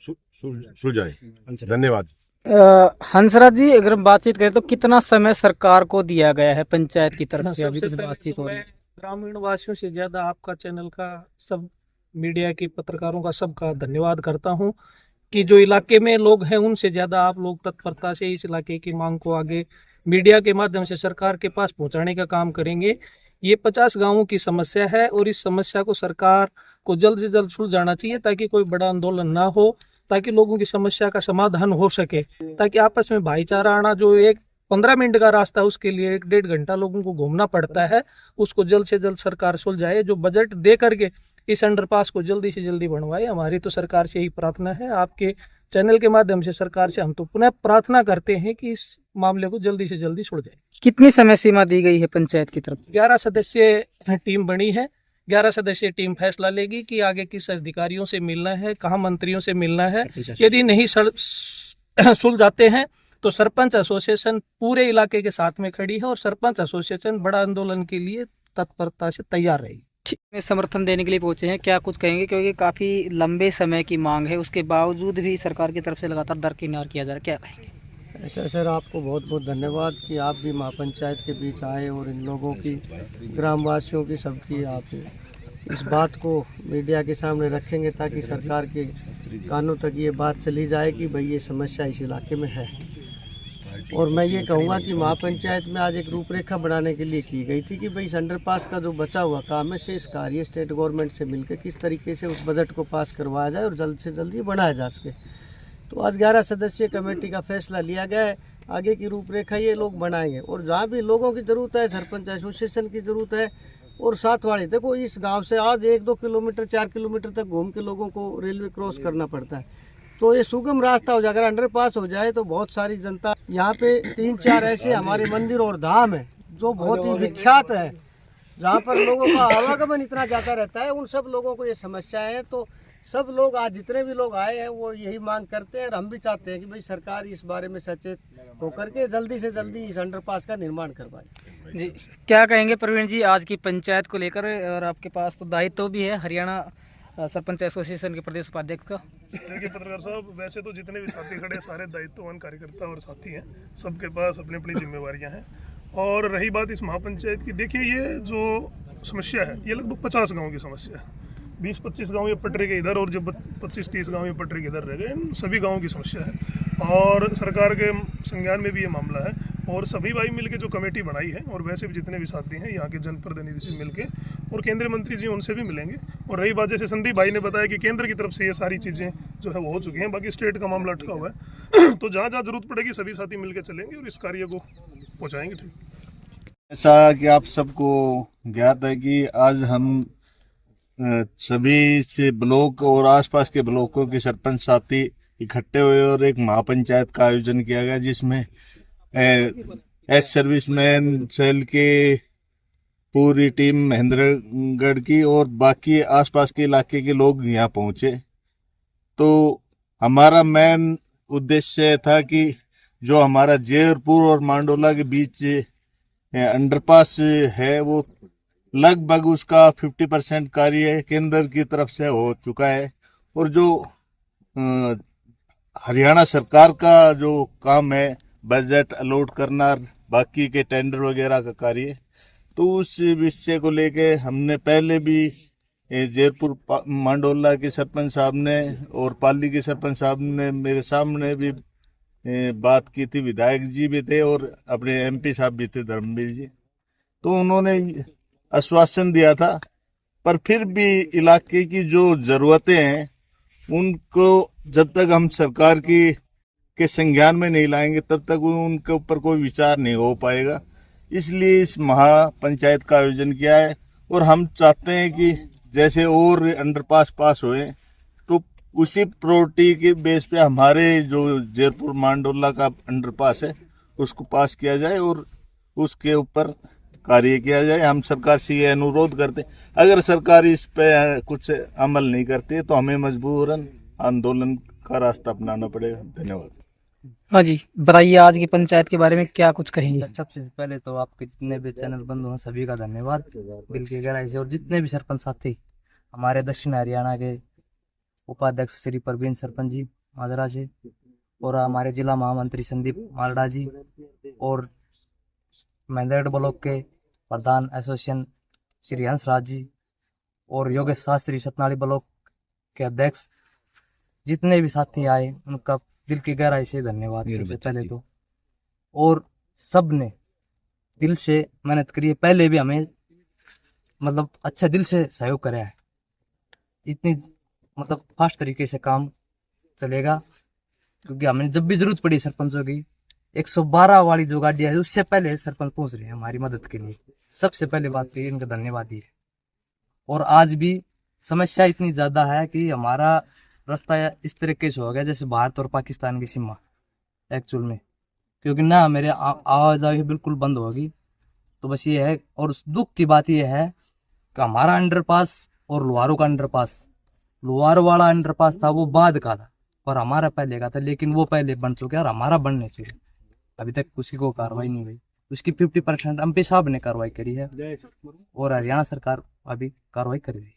सुलझाएं। धन्यवाद। हंसराज जी, अगर हम बातचीत करें तो कितना समय सरकार को दिया गया है पंचायत की तरफ से? अभी कुछ बातचीत हो रही है। ग्रामीण वासियों से ज्यादा आपका चैनल का, सब मीडिया की पत्रकारों का सबका धन्यवाद करता हूं कि जो इलाके में लोग हैं उनसे ज्यादा आप लोग तत्परता से इस इलाके की मांग को आगे मीडिया के माध्यम से सरकार के पास पहुंचाने का काम करेंगे। ये 50 गांवों की समस्या है और इस समस्या को सरकार को जल्द से जल्द सुलझाना चाहिए ताकि कोई बड़ा आंदोलन ना हो, ताकि लोगों की समस्या का समाधान हो सके, ताकि आपस में भाईचारा आना, जो एक 15 मिनट का रास्ता उसके लिए 1-1.5 घंटा लोगों को घूमना पड़ता है, उसको जल्द से जल्द सरकार सुलझाए। जो बजट दे करके इस अंडरपास को जल्दी से जल्दी बनवाए। हमारी तो सरकार से यही प्रार्थना है। आपके चैनल के माध्यम से सरकार से हम तो पुनः प्रार्थना करते हैं कि इस मामले को जल्दी से जल्दी सुलझाए। कितनी समय सीमा दी गई है पंचायत की तरफ? 11 सदस्यीय टीम बनी है। 11 सदस्यीय टीम फैसला लेगी कि आगे किस अधिकारियों से मिलना है, कहाँ मंत्रियों से मिलना है। यदि नहीं सुलझाते हैं तो सरपंच एसोसिएशन पूरे इलाके के साथ में खड़ी है और सरपंच एसोसिएशन बड़ा आंदोलन के लिए तत्परता से तैयार रहेगी। में समर्थन देने के लिए पहुंचे हैं, क्या कुछ कहेंगे? क्योंकि काफी लंबे समय की मांग है, उसके बावजूद भी सरकार की तरफ से लगातार दरकिनार किया जा रहा है, क्या कहेंगे? ऐसा सर, आपको बहुत बहुत धन्यवाद कि आप भी महापंचायत के बीच आए और इन लोगों की, ग्रामवासियों की, सबकी आप इस बात को मीडिया के सामने रखेंगे ताकि सरकार के कानों तक ये बात चली जाए कि भाई ये समस्या इस इलाके में है। और मैं ये कहूँगा कि महापंचायत में आज एक रूपरेखा बनाने के लिए की गई थी कि भाई इस अंडरपास का जो बचा हुआ काम है, शेष कार्य स्टेट गवर्नमेंट से मिलकर किस तरीके से उस बजट को पास करवाया जाए और जल्द से जल्द ये बनाया जा सके। तो आज 11 सदस्यीय कमेटी का फैसला लिया गया है। आगे की रूपरेखा ये लोग बनाएंगे और जहाँ भी लोगों की ज़रूरत है, सरपंच एसोसिएशन की ज़रूरत है और साथ वाले, देखो इस गांव से आज 1-2 किलोमीटर 4 किलोमीटर तक घूम के लोगों को रेलवे क्रॉस करना पड़ता है, तो ये सुगम रास्ता हो जाए। अगर अंडरपास हो जाए तो बहुत सारी जनता, यहाँ पे 3-4 ऐसे हमारे मंदिर और धाम है जो बहुत ही विख्यात है, जहाँ पर लोगों का आवागमन इतना ज़्यादा रहता है। उन सब लोगों को ये समस्या है। तो सब लोग, आज जितने भी लोग आए हैं वो यही मांग करते हैं और हम भी चाहते हैं कि भाई सरकार इस बारे में सचेत होकर के जल्दी से जल्दी इस अंडरपास का निर्माण करवाए। जी, क्या कहेंगे प्रवीण जी आज की पंचायत को लेकर? और आपके पास तो दायित्व भी है हरियाणा सरपंच एसोसिएशन के प्रदेश उपाध्यक्ष का। देखिए पत्रकार साहब, वैसे तो जितने भी साथी खड़े सारे दायित्ववान कार्यकर्ता और साथी हैं, सबके पास अपनी अपनी जिम्मेवारियां हैं। और रही बात इस महापंचायत की, देखिए ये जो समस्या है ये लगभग 50 गाँव की समस्या है। 20-25 गाँव ये पटरी के इधर और जो 25-30 गाँव ये पटरी के इधर रह गए, इन सभी गाँवों की समस्या है और सरकार के संज्ञान में भी ये मामला है। और सभी भाई मिलके जो कमेटी बनाई है और वैसे भी जितने भी साथी हैं यहाँ के जनप्रतिनिधि से मिलके और केंद्रीय मंत्री जी उनसे भी मिलेंगे। और रही बात, जैसे संदीप भाई ने बताया कि केंद्र की तरफ से ये सारी चीज़ें जो है वो हो चुकी हैं, बाकी स्टेट का मामला अटका हुआ है। तो जहाँ जहाँ जरूरत पड़ेगी सभी साथी मिलकर चलेंगे और इस कार्य को पहुँचाएंगे। ठीक, ऐसा कि आप सबको ज्ञात है कि आज हम सभी से ब्लॉक और आसपास के ब्लॉकों के सरपंच साथी इकट्ठे हुए और एक महापंचायत का आयोजन किया गया, जिसमें एक्स सर्विसमैन सेल के पूरी टीम महेंद्रगढ़ की और बाकी आसपास के इलाके के लोग यहाँ पहुँचे। तो हमारा मेन उद्देश्य था कि जो हमारा जयपुर और मांडोला के बीच अंडरपास है वो लगभग उसका 50% कार्य केंद्र की तरफ से हो चुका है और जो हरियाणा सरकार का जो काम है बजट अलॉट करना, बाकी के टेंडर वगैरह का कार्य, तो उस विषय को लेके हमने पहले भी जयपुर मांडोला के सरपंच साहब ने और पाली के सरपंच साहब ने मेरे सामने भी बात की थी, विधायक जी भी थे और अपने एमपी साहब भी थे धर्मवीर जी। तो उन्होंने आश्वासन दिया था, पर फिर भी इलाके की जो ज़रूरतें हैं उनको जब तक हम सरकार के संज्ञान में नहीं लाएंगे तब तक उनके ऊपर कोई विचार नहीं हो पाएगा। इसलिए इस महापंचायत का आयोजन किया है और हम चाहते हैं कि जैसे और अंडरपास पास हुए तो उसी प्रायोरिटी के बेस पे हमारे जो जयपुर मांडोला का अंडरपास है उसको पास किया जाए और उसके ऊपर कार्य किया जाए। हम सरकार से ये अनुरोध करते हैं, अगर सरकार इस पे कुछ अमल नहीं करती है तो हमें मजबूरन आंदोलन का रास्ता अपनाना पड़ेगा। धन्यवाद। हाँ जी, बताइए आज की पंचायत के बारे में क्या कुछ कहेंगे। सबसे पहले तो आपके जितने भी चैनल बंधु हैं सभी का धन्यवाद दिल की गहराई से, और जितने भी सरपंच साथी हमारे दक्षिण हरियाणा के उपाध्यक्ष श्री प्रवीण सरपंच जी माजरा जी, और हमारे जिला महामंत्री संदीप मालडा जी, और मेंदड़ ब्लॉक के प्रधान एसोसिएशन श्री हंसराज जी, और योगेश शास्त्री सतनाड़ी ब्लॉक के अध्यक्ष, जितने भी साथी आए उनका दिल की गहराई से धन्यवाद सबसे पहले तो। और सब ने दिल से मेहनत करी है, पहले भी हमें मतलब अच्छा दिल से सहयोग करा है। इतनी मतलब फास्ट तरीके से काम चलेगा, क्योंकि हमें जब भी जरूरत पड़ी सरपंचों की 112 वाली जो गाड़ियाँ है उससे पहले सरपंच पहुंच रहे हैं हमारी मदद के लिए। सबसे पहले बात करिए इनका धन्यवाद ही है। और आज भी समस्या इतनी ज़्यादा है कि हमारा रास्ता इस तरीके से हो गया जैसे भारत और पाकिस्तान की सीमा एक्चुअल में, क्योंकि ना मेरे आवाजाही बिल्कुल बंद होगी। तो बस ये है, और दुख की बात ये है कि हमारा अंडरपास और लोहारों का अंडरपास, लोहार वाला अंडरपास था वो बाद का था और हमारा पहले का था, लेकिन वो पहले बन चुका है और हमारा बनने चाहिए। अभी तक किसी को कार्रवाई नहीं हुई, उसकी 50% एमपी साहब ने कार्रवाई करी है और हरियाणा सरकार अभी कार्रवाई कर रही है।